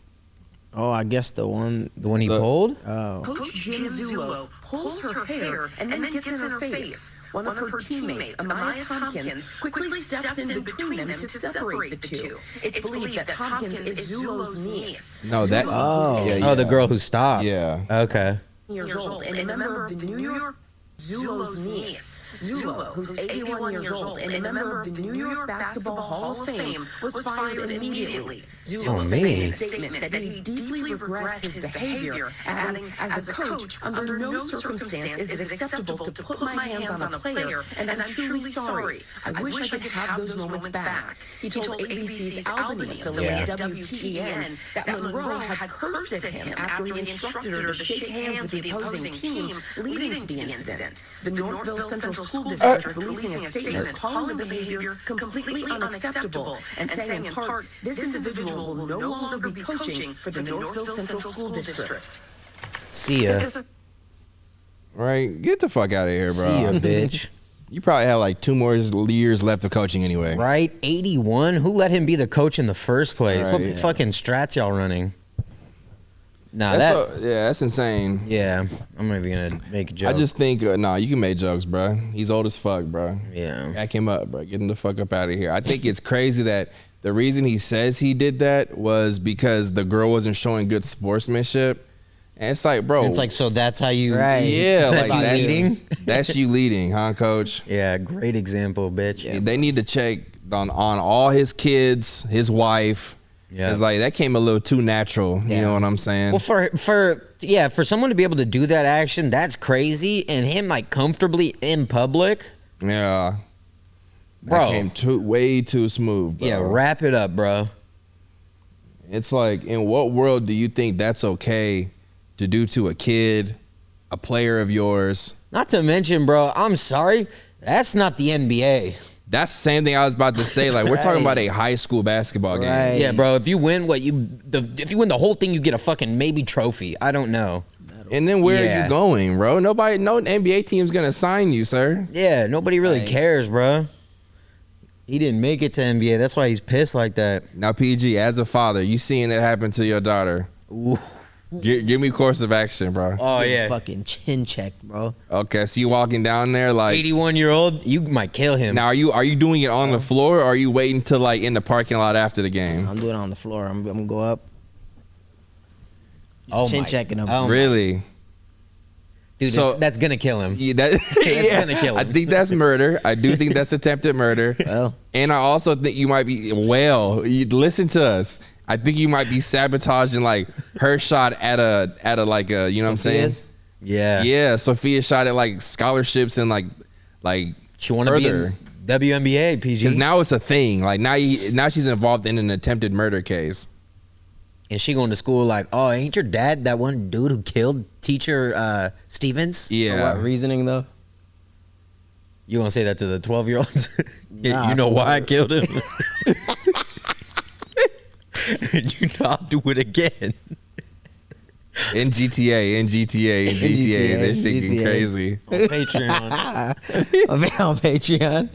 Oh, I guess the one
he pulled?
Oh.
Coach Jim Zulo pulls her hair and then gets in her face. One of her teammates, Amaya Tompkins, quickly steps in between them to separate the two. It's believed that Tompkins is Zulo's niece.
No, that.
Oh, the girl who stopped.
Yeah.
Okay.
Years old and a member of the New York Zulo's niece. Zulo, who's 81 years old and a member of the New York Basketball Hall of Fame, was fired immediately. Zulo said in a statement that he deeply regrets his behavior, adding, "As a coach, under no circumstance is it acceptable to put my hands on a player, and I'm truly sorry. I wish I could have those moments back." He told ABC's Albany affiliate WTEN that Monroe had cursed at him after he instructed her to shake hands with the opposing team, leading to the incident. The Northville Central School District releasing a statement calling the behavior completely unacceptable and saying in part, this individual will no longer be coaching for the Northville Central School District.
See ya.
Right, get the fuck out of here, bro.
See ya, bitch.
You probably have like 2 more years left of coaching anyway.
Right? 81? Who let him be the coach in the first place?
Right.
What fucking strats y'all running? Nah,
that's insane.
Yeah, I'm not even gonna make a joke.
I just think, you can make jokes, bro. He's old as fuck, bro.
Yeah.
Back him up, bro. Get him the fuck up out of here. I think it's crazy that the reason he says he did that was because the girl wasn't showing good sportsmanship. And it's like, bro.
It's like, so that's how you.
Right.
Yeah,
that's
like
you leading.
That's you leading, huh, coach?
Yeah, great example, bitch.
Yeah. They need to check on all his kids, his wife. Yeah, it's like that came a little too natural. You know what I'm saying?
Well, for someone to be able to do that action, that's crazy, and him like comfortably in public.
Yeah,
bro,
that came way too smooth. Bro.
Yeah, wrap it up, bro.
It's like, in what world do you think that's okay to do to a kid, a player of yours?
Not to mention, bro, I'm sorry, that's not the NBA.
That's the same thing I was about to say. Like, we're talking about a high school basketball game.
Right. Yeah, bro. If you win if you win the whole thing, you get a fucking maybe trophy. I don't know.
And then where are you going, bro? No NBA team's gonna sign you, sir.
Yeah, nobody really cares, bro. He didn't make it to NBA. That's why he's pissed like that.
Now, PG, as a father, you seeing that happen to your daughter?
Ooh.
Give me course of action, bro.
Oh, yeah.
Fucking chin check, bro.
Okay, so you walking down there like
81-year-old, you might kill him.
Now, are you doing it on the floor, or are you waiting till like in the parking lot after the game?
I'm doing it on the floor. I'm gonna go up.
Oh,
chin checking him.
Oh,
really?
Dude,
So-
that's gonna kill him.
Yeah, that's
gonna kill him.
I think that's murder. I do think that's attempted murder.
Well.
And I also think you might be, listen to us. I think you might be sabotaging like her shot at a like a, you know what I'm saying?
Yeah.
Yeah, Sophia shot at like scholarships and like
she want to be in WNBA, PG.
Because now it's a thing. Like now she's involved in an attempted murder case.
And she going to school like, oh, ain't your dad that one dude who killed teacher Stevens?
Yeah.
For what reasoning though?
You gonna say that to the 12-year-olds?
Nah,
you know why I
what?
killed him? You know I'll do it again.
GTA.
That shit getting crazy.
On Patreon.
On Patreon.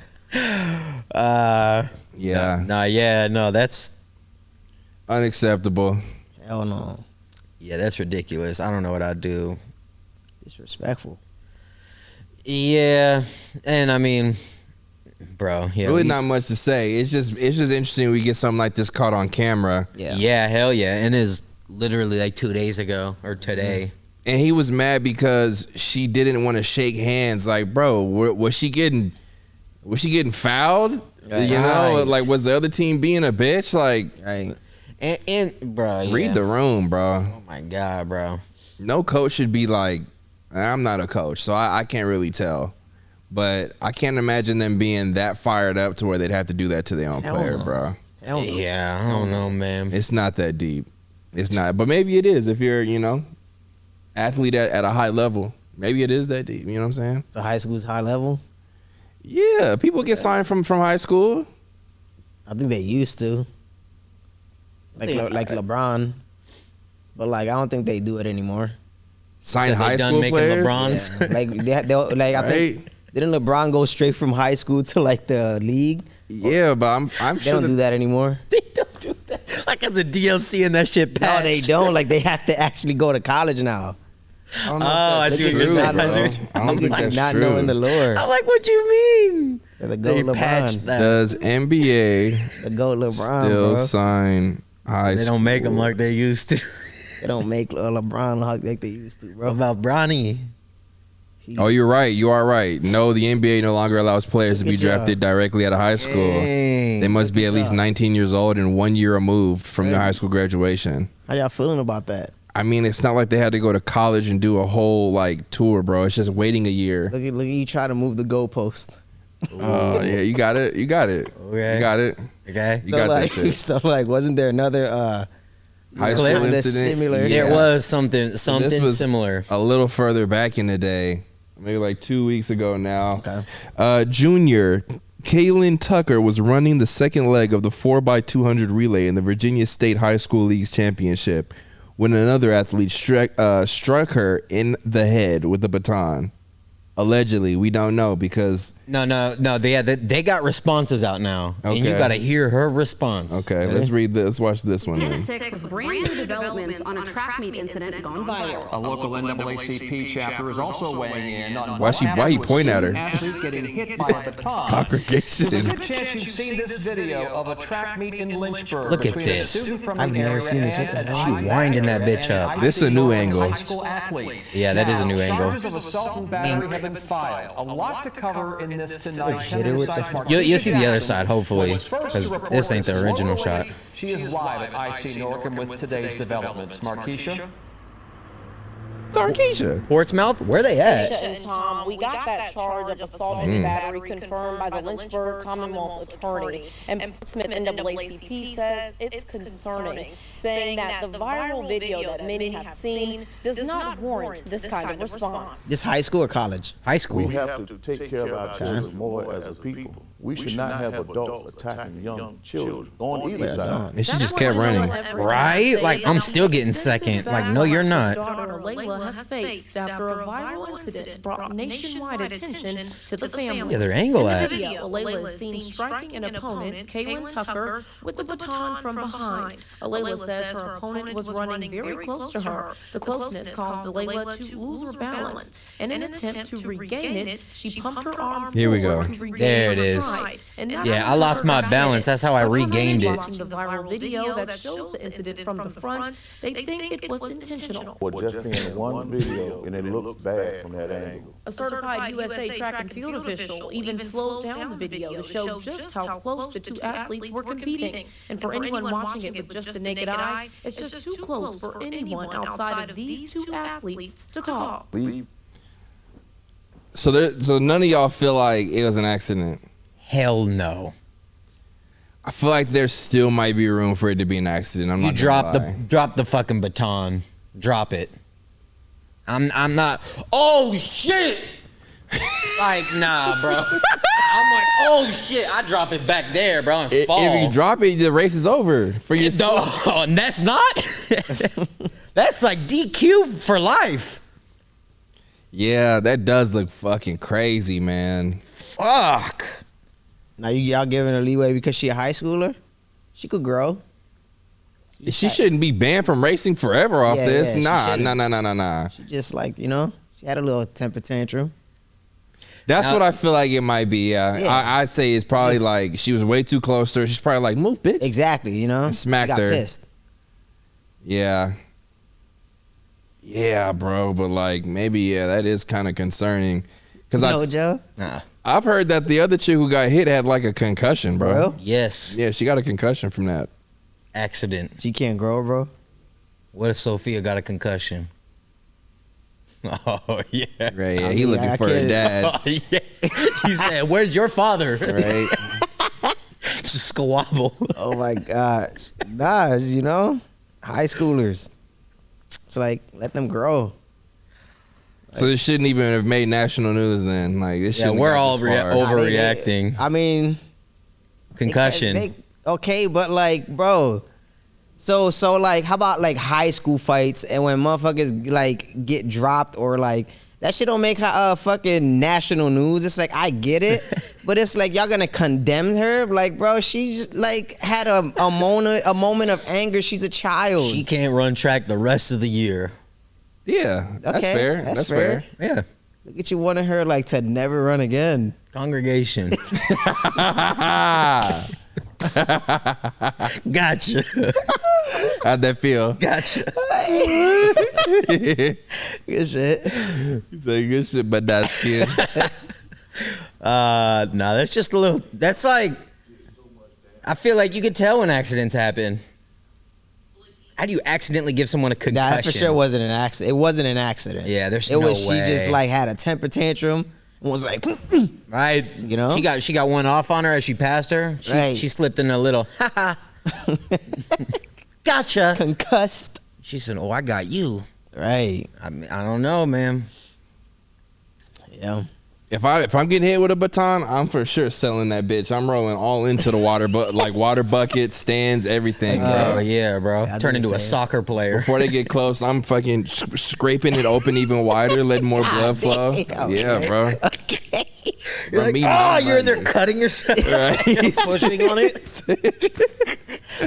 Yeah.
No, that's
unacceptable.
Hell no.
Yeah, that's ridiculous. I don't know what I'd do.
Disrespectful.
Yeah, and I mean, bro, yeah,
Really not much to say. It's just interesting we get something like this caught on camera.
Yeah, hell yeah, and is literally like 2 days ago or today.
And he was mad because she didn't want to shake hands. Like, bro, was she getting fouled?
Right.
You know,
Right.
like, was the other team being a bitch? Like,
right.
And bro,
read the room, bro.
Oh my god, bro.
No coach should be like, I'm not a coach, so I can't really tell. But I can't imagine them being that fired up to where they'd have to do that to their own player, bro.
Yeah, I don't know, man.
It's not that deep. It's not. But maybe it is if you're, athlete at a high level. Maybe it is that deep. You know what I'm saying?
So high school's high level?
Yeah, people get signed from high school.
I think they used to. Like LeBron. But like I don't think they do it anymore.
Sign high school players?
LeBrons?
Yeah. I think didn't LeBron go straight from high school to like the league?
Yeah, but I'm
They
sure
don't do that anymore.
They don't Like as a DLC and that shit patched.
No, they don't. Like they have to actually go to college now.
I see what you're saying.
I don't think that's
not
true.
knowing the lore.
I'm like, what you mean?
The
They
GOAT
patched
LeBron.
that.
Does NBA
The GOAT LeBron,
still
bro.
sign high
They don't make them
school?
like they used to.
They don't make LeBron look like they used to, bro.
What about Bronny?
Oh, you're right. You are right. No, the NBA no longer allows players to be
Look at y'all.
drafted directly out of high school. They must be at least 19 years old and 1 year removed from their high school graduation.
How y'all feeling about that?
I mean, it's not like they had to go to college and do a whole like tour, bro. It's just waiting a year.
Look at you try to move the goalpost.
Oh yeah, you got it. You got it.
Okay.
You got it.
Okay.
You got
like,
that shit.
So like, wasn't there another
High school
kinda
incident.
similar?
Yeah.
There was something
This was
similar.
a little further back in the day, maybe like 2 weeks ago now.
Okay.
Junior Kaylin Tucker was running the second leg of the 4x200 relay in the Virginia State High School League's championship when another athlete struck her in the head with a baton. Allegedly, we don't know because
No. They got responses out now, and you
Okay.
got to hear her response.
okay, let's read this. Watch this one. Then.
6 with brand new developments on a track meet incident gone viral.
A local NAACP chapter is also weighing in on
Why he pointing at her?
athlete getting hit by a baton.
Congregation.
There's a good chance you've seen this video of a track meet in Lynchburg.
Look at
between a
this.
student from
I've
the
never
area
seen this. What
and
the
a
hell? She
high
winding that
school
bitch up.
This is a new
high
angle.
school athlete.
Yeah, that is a
Now,
new angle.
Charges of assault and battery have been filed. A lot to cover in this tonight.
Hit her with the-
You'll see the other side, hopefully, because this ain't the original shot.
She is live at IC Norcom with today's developments. Markeisha?
Markeisha.
Portsmouth? Where they at?
And Tom, we got that charge of assault and battery confirmed by the Lynchburg Commonwealth's attorney, and Smith NAACP says it's concerning, saying that the viral video that many have seen does not warrant this kind of response.
This high school or college?
High school.
We have to take care of our children more as a people. We should not have adults attacking young children on either side.
And she just kept running.
Right? Like, I'm still getting second. Like, no, you're not.
Daughter Layla has faced after a viral incident brought nationwide attention to the family.
Yeah, their angle
In the
at.
video, Layla is seen striking an opponent, Kaylin Tucker, with the baton from behind. Layla says her opponent was running very close to her. The closeness caused Layla to lose her balance. In an attempt to regain it, she pumped her arm
Here we go.
forward to regain
There it
her
is.
stride. And that's
Yeah,
when
I lost
her
my
got
balance.
hit.
That's how I
For
regained it.
watching the viral video that shows the incident from the front, they think it was intentional.
Or just seeing one video and it looks bad from that angle.
A certified USA track and field official even slowed down the video to show just how close the two athletes were competing. And for anyone watching it with just the naked eye, it's just too close for anyone outside of these two athletes to call.
So none of y'all feel like it was an accident.
Hell no.
I feel like there still might be room for it to be an accident. I'm
You
not
drop the fucking baton. Drop it. I'm not. Oh shit! Like nah, bro. I'm like, oh shit! I drop it back there, bro, and fall.
If you drop it, the race is over for your.
No, and that's not. That's like DQ for life.
Yeah, that does look fucking crazy, man.
Fuck.
Now y'all giving her leeway because she a high schooler? She could grow.
She shouldn't be banned from racing forever off
Yeah,
this.
yeah, she
Nah.
She just like, she had a little temper tantrum.
That's what I feel like it might be. Yeah, I'd say it's probably like she was way too close to her. She's probably like, move, bitch.
Exactly,
And smacked
she got
her.
pissed.
Yeah. Yeah, bro. But like, maybe, that is kind of concerning. Cause
Joe?
Nah.
I've heard that the other chick who got hit had like a concussion, bro.
Bro?
Yes.
Yeah, she got a concussion from that.
Accident.
She can't grow, bro.
What if Sophia got a concussion? Oh yeah.
Right, yeah, he looking for her dad.
Oh, yeah. He said, "Where's your father?"
Right.
Just squabble.
Oh my gosh. Nah, high schoolers. It's like, let them grow.
So this shouldn't even have made national news then. Like this.
Yeah,
shouldn't have
we're
got
all
this far.
overreacting.
I mean,
Concussion.
Okay, but like, bro. So like, how about like high school fights and when motherfuckers like get dropped or like That shit don't make her fucking national news. It's like, I get it, but it's like y'all gonna condemn her. Like, bro, she just, like had a moment of anger. She's a child.
She can't run track the rest of the year.
Yeah, that's fair. That's fair.
Yeah.
Look at you wanting her like to never run again.
Congregation. Gotcha.
How'd that feel?
Gotcha.
Good shit.
He's like, good shit, but not skin.
No, that's just a little. That's like, I feel like you could tell when accidents happen. How do you accidentally give someone a concussion?
That for sure wasn't an accident. It wasn't an accident.
Yeah, there's
it
no
was.
way.
She just like had a temper tantrum and was like,
right.
You know,
she got one off on her as she passed her. She slipped in a little. Gotcha.
Concussed.
She said, "Oh, I got you."
Right.
I mean, I don't know, man.
Yeah.
If I'm getting hit with a baton, I'm for sure selling that bitch. I'm rolling all into the water, but like water buckets, stands, everything.
Oh yeah, bro. Turn into a soccer player.
Before they get close, I'm fucking scraping it open even wider, letting more blood flow. Yeah, bro.
Okay.
You're like, you're in there cutting yourself.
Right.
Pushing on it.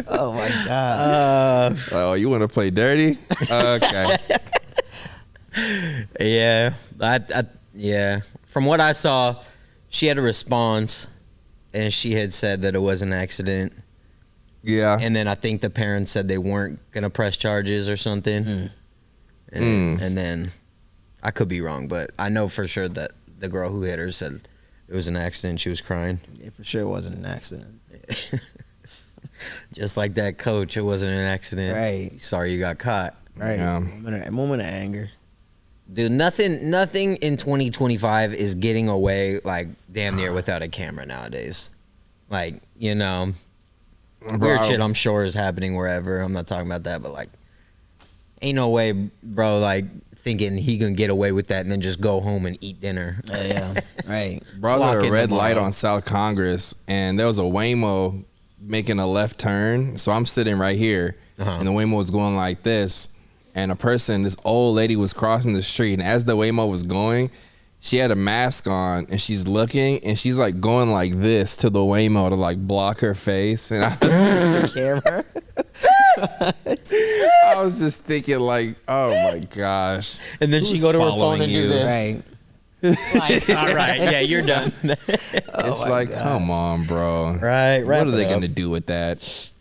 Oh my god.
Oh, you want to play dirty? Okay.
Yeah, yeah. From what I saw, she had a response, and she had said that it was an accident.
Yeah.
And then I think the parents said they weren't gonna press charges or something. And then I could be wrong, but I know for sure that the girl who hit her said it was an accident. She was crying.
Yeah, for sure it wasn't an accident.
Just like that coach, it wasn't an accident.
Right.
Sorry you got caught.
Right. Moment of anger.
Dude, nothing in 2025 is getting away like damn near without a camera nowadays. Like, you know, weird shit I'm sure is happening wherever. I'm not talking about that, but like, ain't no way, bro, like thinking he gonna get away with that and then just go home and eat dinner.
Yeah, right.
Bro, I was at a red light on South Congress, and there was a Waymo making a left turn. So I'm sitting right here, and the Waymo was going like this. And this old lady was crossing the street, and as the Waymo was going, she had a mask on, and she's looking, and she's like going like this to the Waymo to like block her face. And I was
camera.
I was just thinking like, oh my gosh.
And then she go to her phone and do this.
Right.
Like, all right, yeah, you're done.
It's like, come on, bro.
Right.
What are they gonna do with that?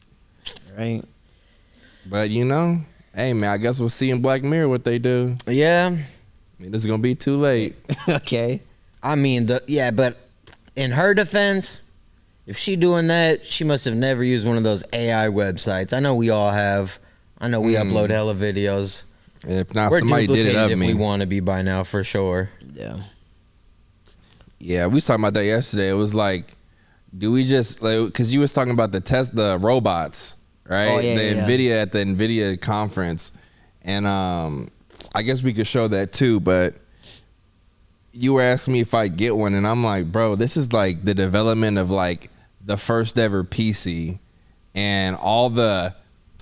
Right.
But you know. Hey man, I guess we'll see in Black Mirror what they do.
Yeah.
I mean, it's gonna be too late.
Okay.
I mean, but in her defense, if she doing that, she must have never used one of those AI websites. I know we all have. I know we upload hella videos.
And if not,
We're
somebody did it
duplicated
of
if
me.
we want to be by now for sure.
Yeah.
Yeah, we was talking about that yesterday. It was like, do we just like, because you was talking about the robots, right?
Oh, yeah,
the
yeah.
NVIDIA at the NVIDIA conference, and I guess we could show that too. But you were asking me if I'd get one, and I'm like, bro, this is like the development of like the first ever PC, and all the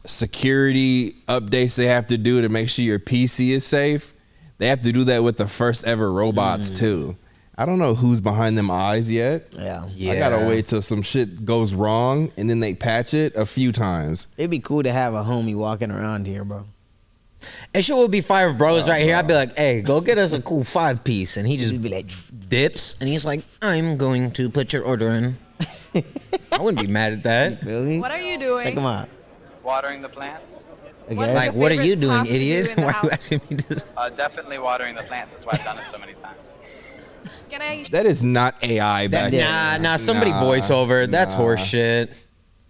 security updates they have to do to make sure your PC is safe. They have to do that with the first ever robots too. I don't know who's behind them eyes yet.
Yeah.
I gotta wait till some shit goes wrong and then they patch it a few times.
It'd be cool to have a homie walking around here, bro.
And shit would be 5 bros right here. I'd be like, hey, go get us a cool 5-piece. And he just
be like,
dips. And he's like, I'm going to put your order in. I wouldn't be mad at that.
Feel me?
What are you doing?
Check him out.
Watering the plants.
Again?
Like, what are you
favorite
doing,
task to do
idiot?
in the
Why are you
house?
asking me this?
Definitely watering the plants. That's why I've done it so many times.
Can I?
That is not AI back
Nah, somebody voice over. That's horse shit.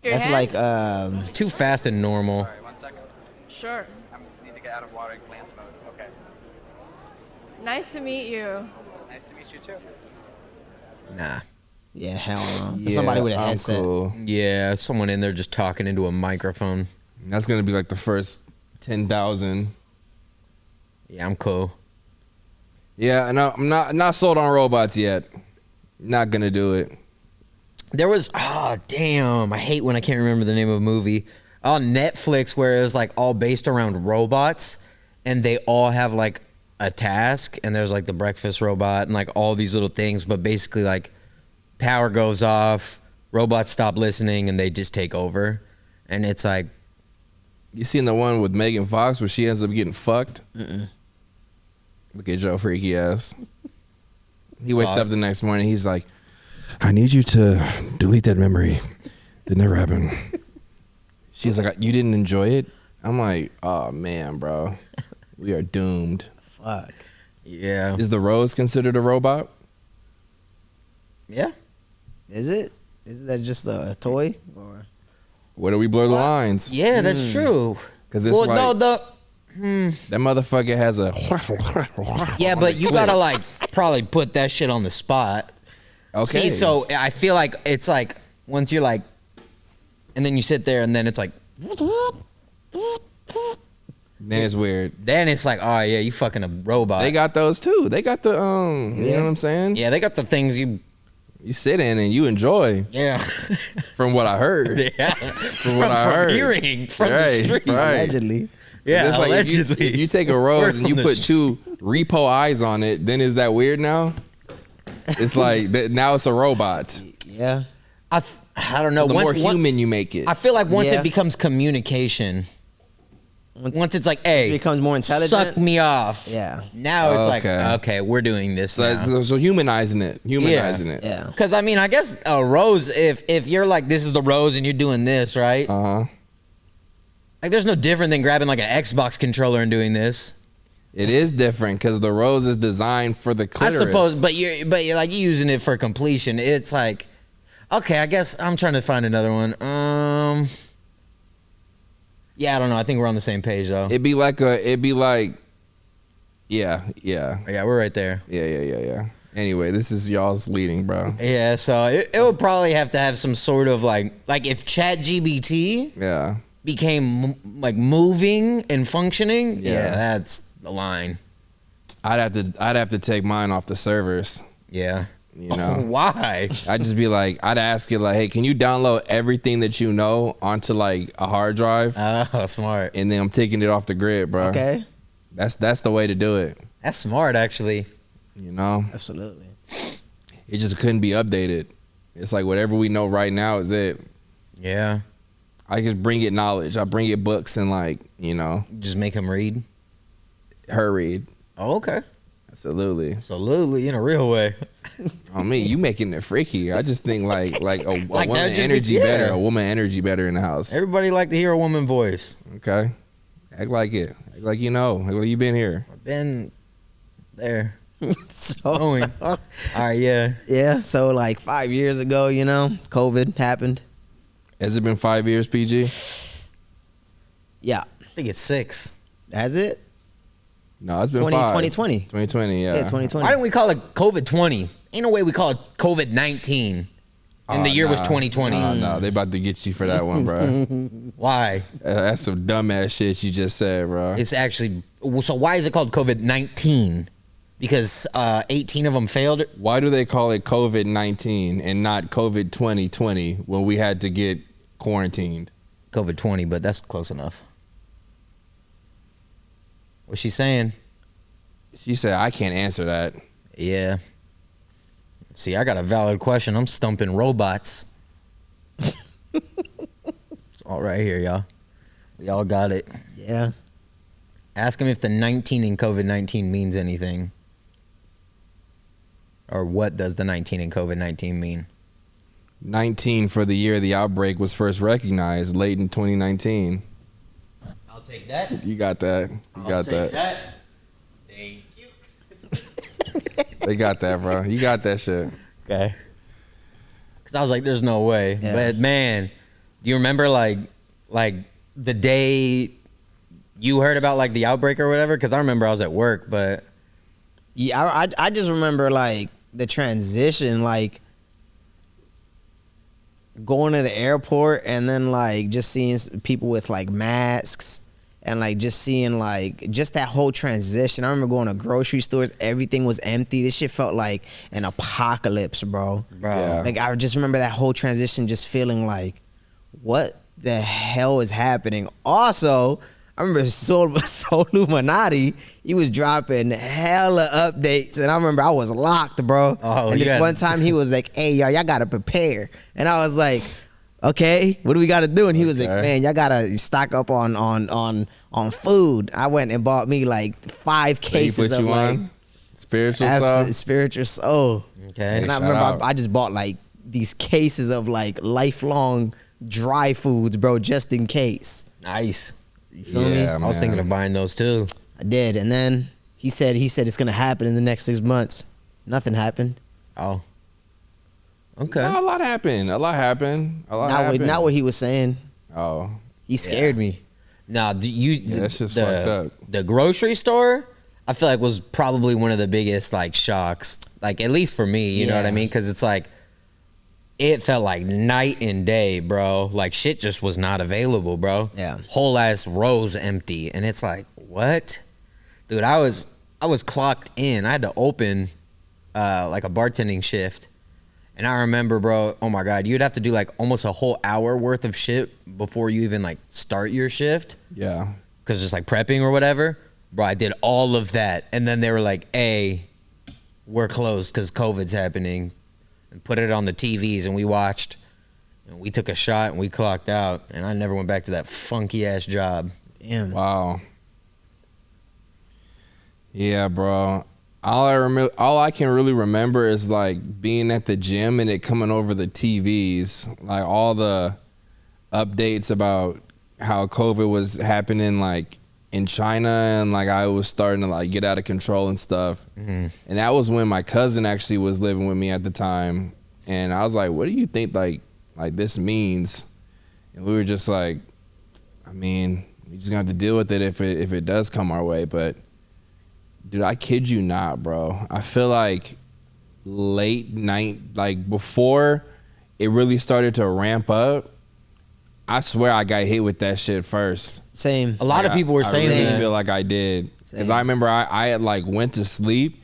Your
That's
hand?
like
It's too fast and normal.
Sorry, 1 second.
Sure.
I need to get out of watering plants mode. Okay.
Nice to meet you.
Nice to meet you too.
Nah.
Yeah, hell no. Somebody with a headset.
Cool.
Yeah, someone in there just talking into a microphone.
That's gonna be like the first 10,000.
Yeah, I'm cool.
Yeah, no, I'm not sold on robots yet. Not gonna do it.
There was, damn, I hate when I can't remember the name of a movie on Netflix where it was like all based around robots, and they all have like a task, and there's like the breakfast robot and like all these little things, but basically like power goes off, robots stop listening, and they just take over. And it's like,
you seen the one with Megan Fox where she ends up getting fucked? Look at Joe freaky ass. He wakes up the next morning. He's like, I need you to delete that memory. It never happened. She's like, you didn't enjoy it? I'm like, oh man, bro. We are doomed.
Fuck.
Yeah.
Is the rose considered a robot?
Yeah. Is it? Is that just a toy? Or
Where do we blur the lines?
Yeah, that's true.
Because it's that motherfucker has a.
Yeah, but you gotta like probably put that shit on the spot.
Okay.
See, so I feel like it's like once you're like, and then you sit there, and then it's like.
Then it's weird.
Then it's like, oh yeah, you fucking a robot.
They got those too. They got the you know what I'm saying?
Yeah, they got the things you
sit in and you enjoy.
Yeah.
From what I heard.
Yeah.
From what I heard.
Hearing from the streets.
allegedly.
Yeah,
it's like
allegedly.
if you take a rose and you
From the
put two repo eyes on it, then is that weird now? It's like now it's a robot.
Yeah.
I don't know.
So the more human you make it.
I feel like once it becomes communication, once it's like, hey,
it becomes more intelligent.
Suck me off.
Yeah.
Now it's like, okay, we're doing this now.
So humanizing it.
Yeah.
Because I mean, I guess a rose, if you're like, this is the rose and you're doing this, right? Like, there's no different than grabbing like an Xbox controller and doing this.
It is different because the rose is designed for the clitoris.
I suppose, but you're like using it for completion. It's like, okay, I guess I'm trying to find another one. Yeah, I don't know. I think we're on the same page though.
It'd be like, yeah.
Yeah, we're right there.
Yeah. Anyway, this is y'all's leading, bro.
Yeah, so it would probably have to have some sort of like if ChatGPT became like moving and functioning, yeah, that's the line.
I'd have to take mine off the servers.
Yeah.
You know
why?
I'd just be like, I'd ask it like, hey, can you download everything that you know onto like a hard drive?
Oh, smart.
And then I'm taking it off the grid, bro.
Okay.
That's the way to do it.
That's smart, actually.
You know?
Absolutely.
It just couldn't be updated. It's like whatever we know right now is it.
Yeah.
I just bring it knowledge. I bring it books and like, you know.
Just make him read?
Her read.
Oh, okay.
Absolutely.
Absolutely, in a real way.
I mean, you making it freaky. I just think like a
Like
woman energy better. A woman energy better in the house.
Everybody like to hear a woman voice.
Okay. Act like it. Act like you know. Act like you been here.
I've been there.
So
All right, yeah.
Yeah, so like 5 years ago, you know, COVID happened.
Has it been 5 years, PG?
Yeah.
I think it's 6.
Has it?
No, it's been
2020.
2020, yeah.
Yeah, 2020.
Why didn't we call it COVID-20? Ain't no way we call it COVID-19. And the year was 2020.
No, they about to get you for that one, bro.
Why?
That's some dumbass shit you just said, bro.
It's actually, so why is it called COVID-19? Because 18 of them failed?
Why do they call it COVID-19 and not COVID 2020 when we had to get quarantined?
COVID-20, but that's close enough. What's she saying?
She said, I can't answer that.
Yeah. See, I got a valid question. I'm stumping robots. It's all right here, y'all. We all got it.
Yeah.
Ask him if the 19 in COVID-19 means anything. Or what does the 19 in COVID-19 mean?
19 for the year the outbreak was first recognized, late in 2019.
I'll take that.
You got that. You got that.
Thank you.
They got that, bro. You got that shit.
Okay. Because I was like, there's no way.
Yeah.
But man, do you remember like the day you heard about like the outbreak or whatever? Because I remember I was at work, but
Yeah, I just remember like the transition, like going to the airport and then like just seeing people with like masks and like just seeing like just that whole transition. I remember going to grocery stores, everything was empty. This shit felt like an apocalypse, bro.
Yeah.
Like I just remember that whole transition just feeling like, what the hell is happening? Also, I I remember Soul Illuminati, he was dropping hella updates, and I remember I was locked, bro.
Oh,
and this
yeah.
one time he was like, "Hey, y'all gotta prepare," and I was like, "Okay, what do we gotta do?" And he was like, "Man, y'all gotta stock up on food." I went and bought me like 5 cases of like
spiritual soul.
Spiritual soul.
Okay,
and I remember I just bought like these cases of like lifelong dry foods, bro, just in case.
Nice.
You feel me?
I was thinking of buying those too.
I did, and then he said it's gonna happen in the next 6 months. Nothing happened.
Oh. Okay.
No, a lot happened.
Not what he was saying.
Oh.
He scared me.
Nah,
that's just fucked up.
The grocery store, I feel like was probably one of the biggest like shocks, like at least for me. You know what I mean? Because it's like it felt like night and day, bro. Like shit just was not available, bro.
Yeah.
Whole ass rows empty, and it's like what, dude? I was clocked in. I had to open like a bartending shift. And I remember, bro, oh my God, you'd have to do like almost a whole hour worth of shit before you even like start your shift.
Yeah.
Cause just like prepping or whatever. Bro, I did all of that. And then they were like, hey, we're closed because COVID's happening. And put it on the TVs and we watched. And we took a shot and we clocked out. And I never went back to that funky ass job.
Damn.
Wow. Yeah, bro. All I can really remember is like being at the gym and it coming over the TVs, like all the updates about how COVID was happening, like in China, and like I was starting to like get out of control and stuff.
Mm-hmm.
And that was when my cousin actually was living with me at the time, and I was like, "What do you think like this means?" And we were just like, "I mean, we just gonna have to deal with it if it does come our way." But dude, I kid you not, bro. I feel like late night, like before it really started to ramp up, I swear I got hit with that shit first.
Same.
A lot of people were saying
I really
that.
feel like I did. Because I remember I had like went to sleep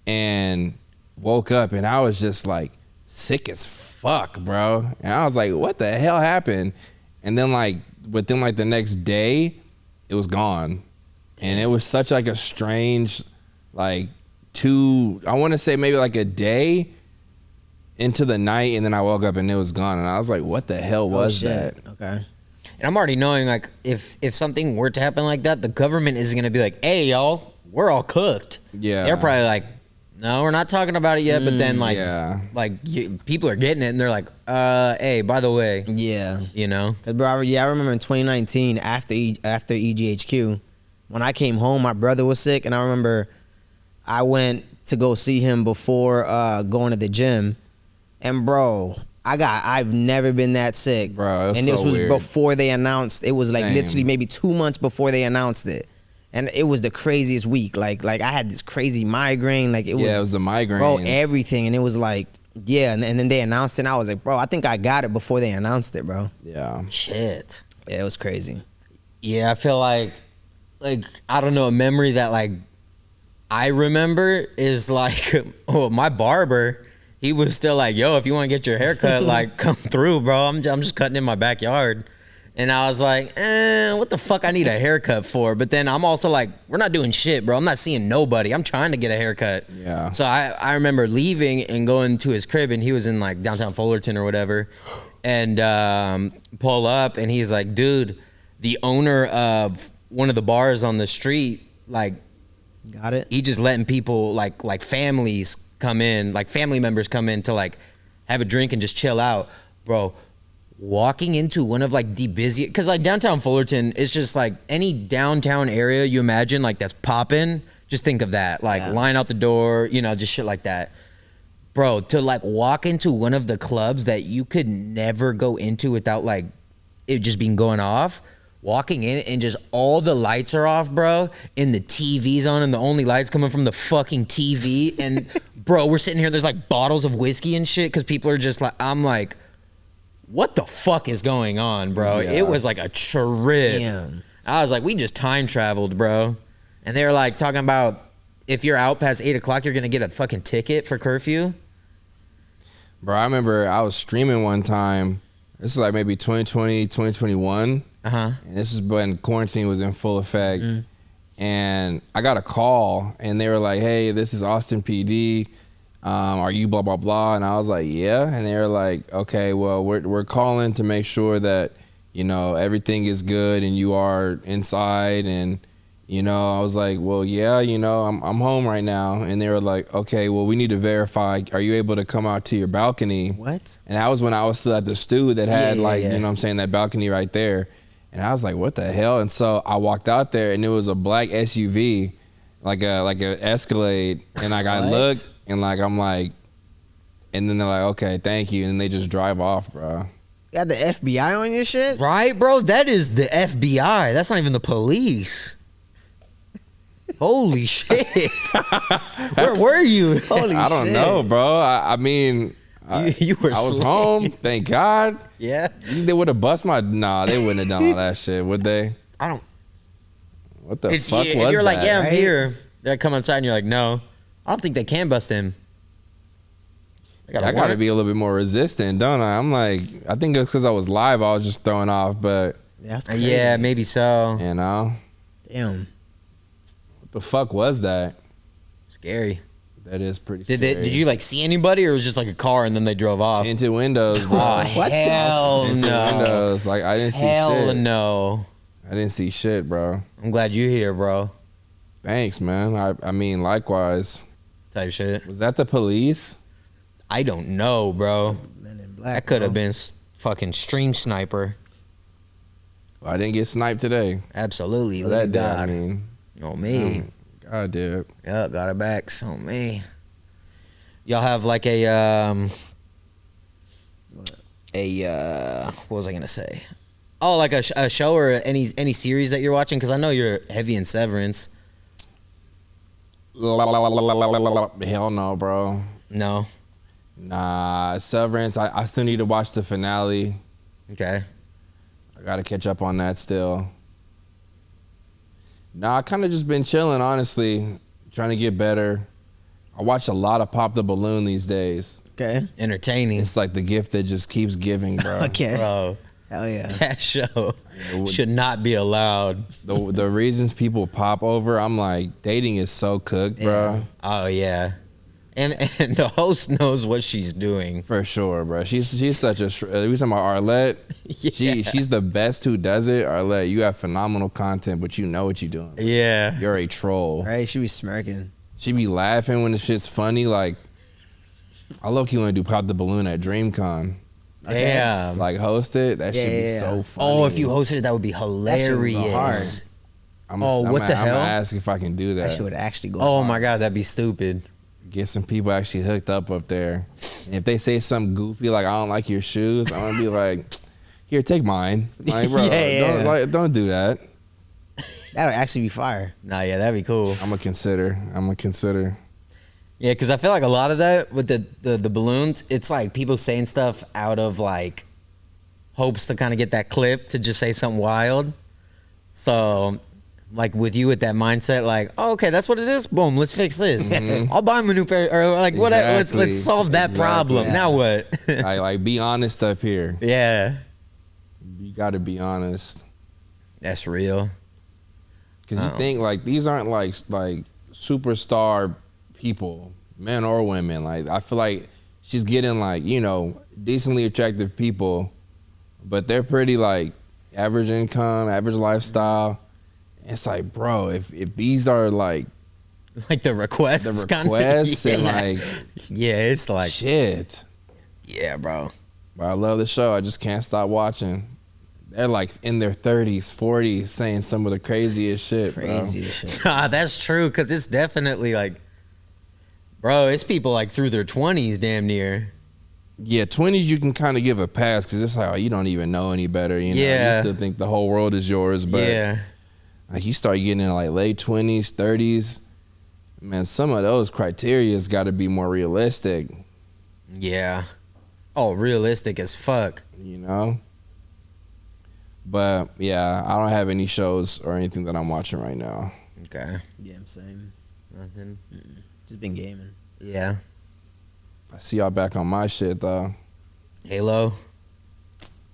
and woke up and I was just like sick as fuck, bro. And I was like, what the hell happened? And then like within like the next day, it was gone. And it was such like a strange, like I want to say maybe like a day into the night, and then I woke up and it was gone. And I was like, what the hell was that?
Okay.
And I'm already knowing like if something were to happen like that, the government isn't gonna be like, hey y'all, we're all cooked.
Yeah.
They're probably like, no, we're not talking about it yet. But then like,
yeah.
People are getting it and they're like, hey, by the way.
Yeah.
You know?
Cause bro, I remember in 2019 after EGHQ, when I came home, my brother was sick, and I remember I went to go see him before going to the gym, and bro, I've never been that sick,
bro.
And this was before they announced. It was like literally maybe 2 months before they announced it, and it was the craziest week. Like I had this crazy migraine. Like it was
the migraine,
bro, everything, and it was like and then they announced it, and I was like, bro, I think I got it before they announced it, bro.
Yeah.
Shit.
Yeah, it was crazy.
Yeah, I feel like I don't know, a memory that like I remember is like, oh, my barber, he was still like, yo, if you want to get your hair cut, like come through, bro. I'm just cutting in my backyard. And I was like, what the fuck I need a haircut for? But then I'm also like, we're not doing shit, bro. I'm not seeing nobody. I'm trying to get a haircut.
Yeah.
So I remember leaving and going to his crib, and he was in like downtown Fullerton or whatever, and pull up, and he's like, dude, the owner of one of the bars on the street, like,
got it.
He just letting people like families come in, like family members come in to like have a drink and just chill out, bro. Walking into one of like the busiest, because like downtown Fullerton is just like any downtown area you imagine like that's popping. Just think of that, like line out the door, you know, just shit like that, bro. To like walk into one of the clubs that you could never go into without like it just being going off. Walking in and just all the lights are off, bro, and the TV's on, and the only lights coming from the fucking TV. And bro, we're sitting here, there's like bottles of whiskey and shit, because people are just like, I'm like, what the fuck is going on, bro?
Yeah.
It was like a trip.
Damn.
I was like, we just time traveled, bro. And they were like talking about if you're out past 8 o'clock, you're gonna get a fucking ticket for curfew.
Bro, I remember I was streaming one time, This is like maybe 2020, 2021.
Uh-huh.
And this was when quarantine was in full effect. And I got a call, and they were like, hey, this is Austin PD. Are you blah, blah, blah? And I was like, yeah. And they were like, okay, well, we're calling to make sure that, you know, everything is good and you are inside. And, you know, I was like, well, yeah, you know, I'm home right now. And they were like, okay, well, we need to verify. Are you able to come out to your balcony?
What?
And that was when I was still at the stew that had
Yeah,
like,
yeah.
you know what I'm saying, that balcony right there. And I was like, what the hell? And so I walked out there, and it was a black SUV, like a Escalade. And like I
What?
looked, and like I'm like, and then they're like, okay, thank you. And they just drive off, bro.
You got the FBI on your shit?
Right, bro? That is the FBI. That's not even the police. Holy shit. Where were you?
Holy
I don't know, bro. I mean,
You were
I was
asleep.
home, thank God.
Yeah.
They would have bust my, nah, they wouldn't have done all that shit, would they?
I don't.
What the
If,
fuck
if
was
you're like,
that?
yeah, I'm
right?
here. They come outside and you're like, no. I don't think they can bust him.
I gotta be a little bit more resistant, don't I? I'm like, I think it's because I was live, I was just throwing off, but
That's crazy.
Yeah, maybe so.
you know,
Damn.
what the fuck was that?
Scary.
That is pretty
Did
scary.
did you like see anybody, or it was just like a car and then they drove off?
Tinted windows, bro.
Oh,
What the
hell
Tinted
no.
windows. Like, I didn't see
Hell
shit.
no.
I didn't see shit, bro.
I'm glad you're here, bro.
Thanks, man. I mean, likewise.
Type shit.
Was that the police?
I don't know, bro.
Men in black.
That could have
bro.
been fucking stream sniper.
Well, I didn't get sniped today.
Absolutely.
Well,
Look
that
at
did, I
God.
mean.
On me.
God did.
Yep, got it back. On me. Y'all have like a what was I gonna say? Oh, like a show or any series that you're watching? Because I know you're heavy in Severance.
Hell no, bro.
No.
Nah, Severance. I still need to watch the finale.
Okay.
I gotta catch up on that still. Nah, I kind of just been chilling, honestly, trying to get better. I watch a lot of Pop the Balloon these days.
Okay.
Entertaining.
It's like the gift that just keeps giving, bro.
Okay.
Bro,
Hell yeah.
that show should not be allowed.
The reasons people pop over, I'm like, dating is so cooked, bro.
Oh yeah. And the host knows what she's doing.
For sure, bro. She's such a. We talking about Arlette.
Yeah.
She's the best who does it. Arlette, you have phenomenal content, but you know what you're doing.
Yeah.
You're a troll.
Right? She be smirking.
She be laughing when the shit's funny. Like, I low-key want to do Pop the Balloon at DreamCon.
Damn.
Like, host it. That should be so funny.
Oh, if you hosted it, that would be
That shit would go
hilarious.
hard.
What the hell?
I'm gonna ask if I can do that.
That shit would actually go
Oh
hard.
my god, that'd be stupid.
Get some people actually hooked up there. And if they say something goofy like, I don't like your shoes, I'm gonna be like, here, take mine. Like, bro,
Yeah.
don't do that.
That would actually be fire.
Nah, yeah, that'd be cool.
I'm gonna consider.
Yeah, because I feel like a lot of that with the balloons, it's like people saying stuff out of like hopes to kind of get that clip to just say something wild. So, like with you with that mindset, like, oh, okay, that's what it is. Boom, let's fix this. I'll buy him a new pair, or like whatever.
Exactly.
Let's solve that problem.
Yeah.
Now what?
like be honest up here.
Yeah,
You gotta be honest.
that's real.
Because you think like these aren't like superstar people, men or women. Like I feel like she's getting like, you know, decently attractive people, but they're pretty like average income, average lifestyle. It's like, bro, if these are like
the requests,
and like,
yeah, it's like
shit.
Yeah, bro.
But I love the show. I just can't stop watching. They're like in their 30s, 40s, saying some of the craziest shit,
Craziest shit.
Nah, that's true, because it's definitely like, bro, it's people like through their 20s damn near.
Yeah, 20s you can kind of give a pass because it's like, oh, you don't even know any better. You know,
Yeah.
you still think the whole world is yours. But
Yeah.
like you start getting in like late 20s, 30s, man, some of those criteria's got to be more realistic.
Yeah. Oh, realistic as fuck.
You know? But yeah, I don't have any shows or anything that I'm watching right now.
Okay.
Yeah, I'm saying.
Nothing.
Just been gaming.
Yeah.
I see y'all back on my shit though.
Halo.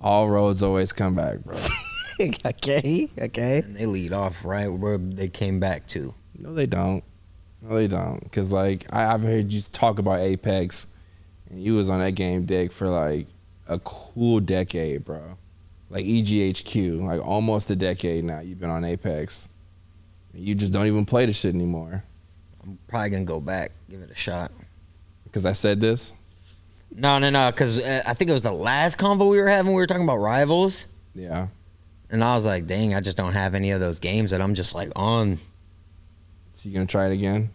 All roads always come back, bro.
Okay.
And they lead off right where they came back to.
No, they don't. No, they don't. Because, like, I've heard you talk about Apex, and you was on that game, Dick, for, like, a cool decade, bro. Like, EGHQ, like, almost a decade now you've been on Apex. You just don't even play the shit anymore.
I'm probably going to go back, give it a shot.
Because I said this?
No, because I think it was the last convo we were having. We were talking about rivals.
Yeah.
And I was like, dang, I just don't have any of those games that I'm just like on.
So you gonna try it again?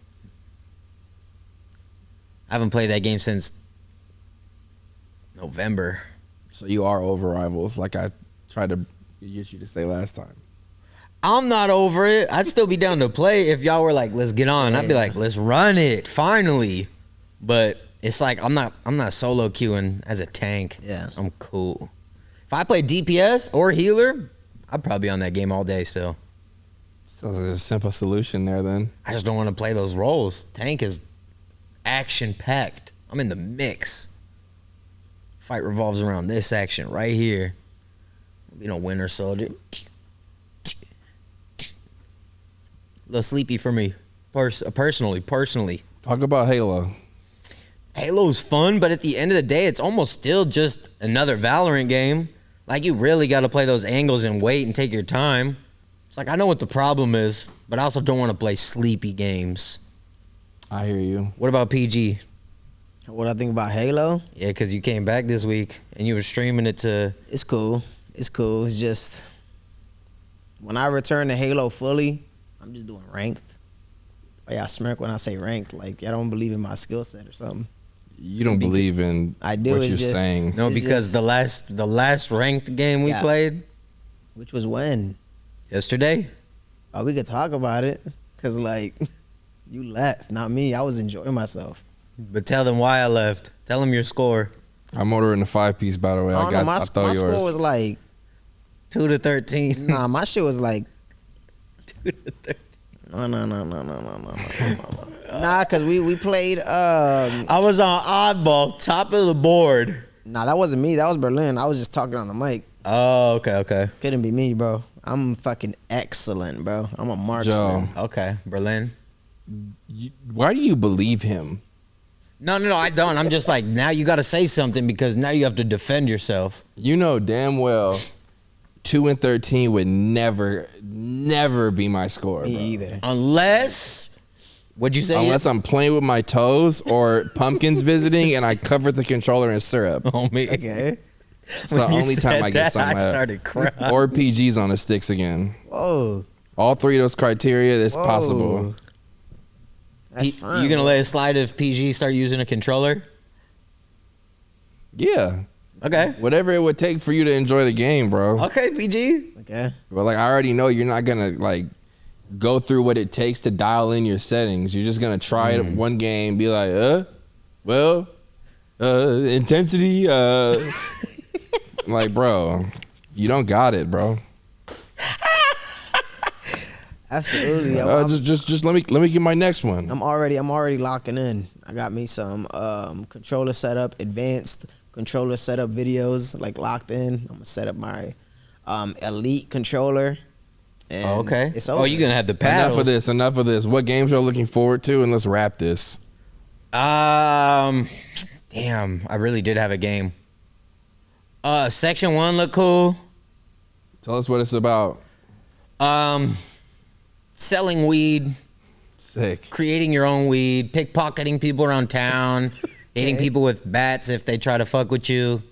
I haven't played that game since November.
So you are over rivals, like I tried to get you to say last time.
I'm not over it. I'd still be down to play if y'all were like, let's get on. I'd be like, let's run it, finally. But it's like I'm not solo queuing as a tank.
Yeah.
I'm cool. If I play DPS or healer, I'd probably be on that game all day still.
So there's a simple solution there then.
I just don't want to play those roles. Tank is action-packed. I'm in the mix. Fight revolves around this action right here. You know, Winter Soldier. A little sleepy for me, personally.
Talk about Halo.
Halo's fun, but at the end of the day, it's almost still just another Valorant game. Like, you really got to play those angles and wait and take your time. It's like, I know what the problem is, but I also don't want to play sleepy games.
I hear you.
What about PG?
What I think about Halo?
Yeah, because you came back this week and you were streaming it to...
It's cool. It's just... When I return to Halo fully, I'm just doing ranked. Oh, y'all smirk when I say ranked. Like, y'all don't believe in my skill set or something.
You don't believe in what you're saying.
No, because the last ranked game we played...
Which was when?
Yesterday.
Oh, we could talk about it. Because, like, you left, not me. I was enjoying myself.
But tell them why I left. Tell them your score.
I'm ordering a 5-piece, by the way.
My score was like...
2 to 13.
Nah, my shit was like...
2 to 13.
No. Nah, because we played...
I was on oddball, top of the board.
Nah, that wasn't me. That was Berlin. I was just talking on the mic.
Oh, okay.
Couldn't be me, bro. I'm fucking excellent, bro. I'm a marksman.
Joe. Okay, Berlin.
Why do you believe him?
No, I don't. I'm just like, now you got to say something because now you have to defend yourself.
You know damn well 2 and 13 would never be my score, bro.
Me either.
Unless... What'd you say?
Unless I'm playing with my toes or pumpkins visiting and I covered the controller in syrup.
Oh, me.
Okay.
It's the only time I get something.
I started crying.
Or PG's on the sticks again.
Whoa.
All three of those criteria, it's possible.
That's fine.
You gonna let it slide if PG start using a controller?
Yeah.
Okay.
Whatever it would take for you to enjoy the game, bro.
Okay, PG.
Okay.
But like, I already know you're not gonna like go through what it takes to dial in your settings. You're just gonna try it one game, be like, intensity, like, bro, you don't got it, bro.
Absolutely.
Just let me get my next one.
I'm already locking in. I got me some controller setup, advanced controller setup videos like locked in. I'm gonna set up my elite controller. And
okay.
It's over.
You're gonna have the paddles.
Enough of this. What games y'all looking forward to? And let's wrap this.
Damn, I really did have a game. Section 1 looked cool.
Tell us what it's about.
Selling weed.
Sick.
Creating your own weed. Pickpocketing people around town. Hitting people with bats if they try to fuck with you.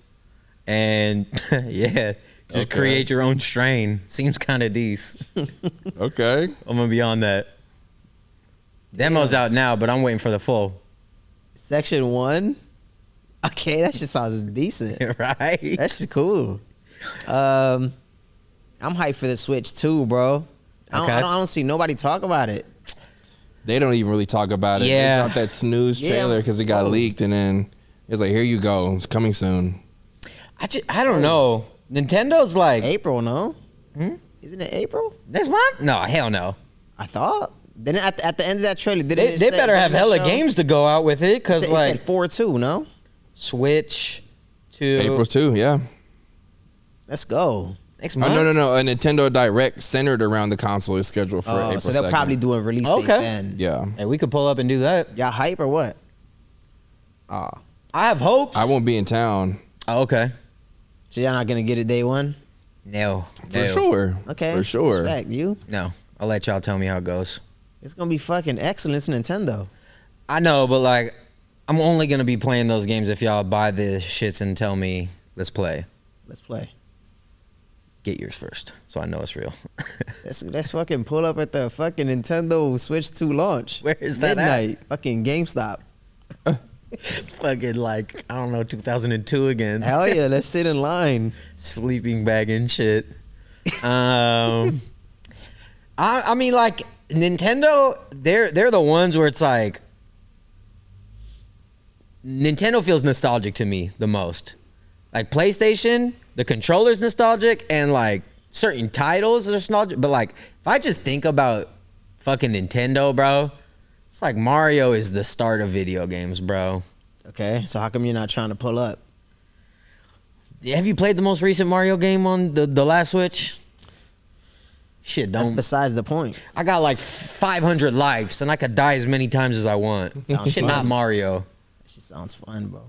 And yeah. Just create your own strain. Seems kind of decent.
Okay.
I'm gonna be on that. Demo's out now, but I'm waiting for the full.
Section 1? Okay, that shit sounds decent.
Right?
That's cool. I'm hyped for the Switch too, bro. I don't see nobody talk about it.
They don't even really talk about it.
Yeah.
They dropped that snooze trailer because it got leaked, and then it's like, here you go. It's coming soon.
I don't know. Nintendo's like
April, no? Isn't it April?
Next month? No, hell no.
I thought. Then at the end of that trailer,
they better have hella games to go out with it because like
it said 4/2, no?
Switch to
April 2, yeah.
Let's go.
Next
Oh,
month.
no. A Nintendo Direct centered around the console is scheduled for April 2nd.
So they'll probably do a release date then.
Yeah.
Hey, we could pull up and do that.
Y'all hype or what?
I have hopes.
I won't be in town.
Oh, okay.
So y'all not gonna get it day one?
No.
For sure.
Okay.
For sure.
Respect you.
No. I'll let y'all tell me how it goes.
It's gonna be fucking excellent. It's Nintendo.
I know, but like, I'm only gonna be playing those games if y'all buy the shits and tell me, let's play.
Let's play.
Get yours first, so I know it's real.
Let's fucking pull up at the fucking Nintendo Switch 2 launch.
Where is that
Midnight. Fucking GameStop.
It's fucking like, I don't know, 2002 again.
Hell yeah, let's sit in line.
Sleeping bag and shit. I mean, like, Nintendo, they're the ones where it's like, Nintendo feels nostalgic to me the most. Like PlayStation, the controller's nostalgic, and like certain titles are nostalgic. But like, if I just think about fucking Nintendo, bro, it's like Mario is the start of video games, bro.
Okay, so how come you're not trying to pull up?
Have you played the most recent Mario game on the last Switch? Shit, don't.
That's besides the point.
I got like 500 lives, and I could die as many times as I want.
Sounds
Shit,
fun.
not Mario.
That shit sounds fun, bro.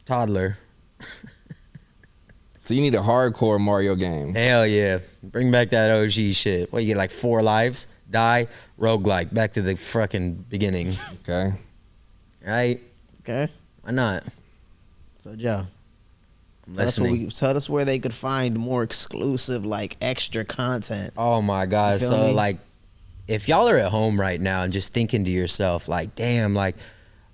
Toddler.
So you need a hardcore Mario game.
Hell yeah. Bring back that OG shit. What, you get like 4 lives, die, roguelike, back to the fucking beginning.
Okay.
Right?
Okay.
Why not?
So, Joe,
I'm
tell us where they could find more exclusive, like, extra content.
Oh my God.
You feel
So
me?
like, if y'all are at home right now and just thinking to yourself, like, damn, like,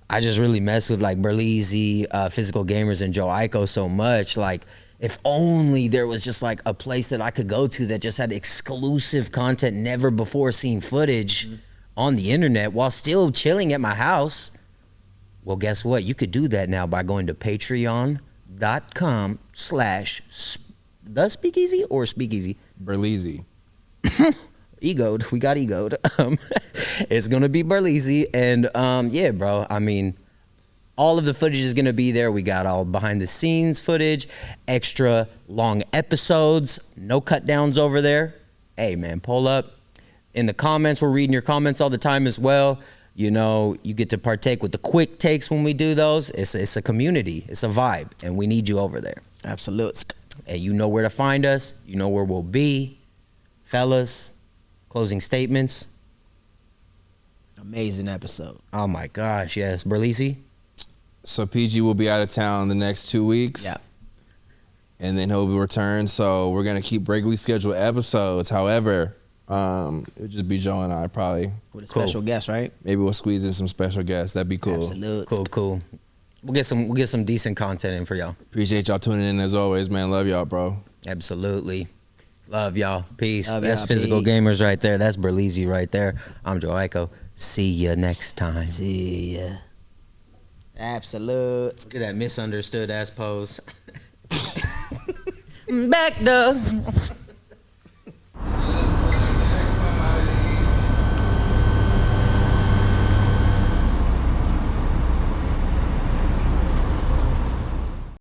I just really mess with like Berleezy, Physical Gamers, and JOEIACO so much. Like, if only there was just like a place that I could go to that just had exclusive content, never before seen footage on the internet while still chilling at my house. Well, guess what? You could do that now by going to patreon.com/the or Speakeasy.
Berleezy.
Egoed. We got egoed. It's gonna be Berleezy, and yeah, bro. I mean, all of the footage is gonna be there. We got all behind the scenes footage, extra long episodes, no cut downs over there. Hey man, pull up. In the comments, we're reading your comments all the time as well. You know, you get to partake with the quick takes when we do those. It's a community. It's a vibe, and we need you over there.
Absolutely.
And you know where to find us. You know where we'll be. Fellas, closing statements.
Amazing episode.
Oh my gosh, yes. Berleezy?
So PG will be out of town the next 2 weeks.
Yeah.
And then he'll be returned. So we're going to keep regularly scheduled episodes. However, it'll just be Joe and I probably.
With a special guest, right?
Maybe we'll squeeze in some special guests. That'd be cool.
Absolutely.
Cool. We'll get some decent content in for y'all.
Appreciate y'all tuning in as always, man. Love y'all, bro.
Absolutely. Love y'all. Peace.
Love
That's
y'all.
Physical
Peace.
Gamers right there. That's Berleezy right there. I'm JOEIACO. See ya next time.
See ya. Absolute.
Look at that misunderstood ass pose. Back the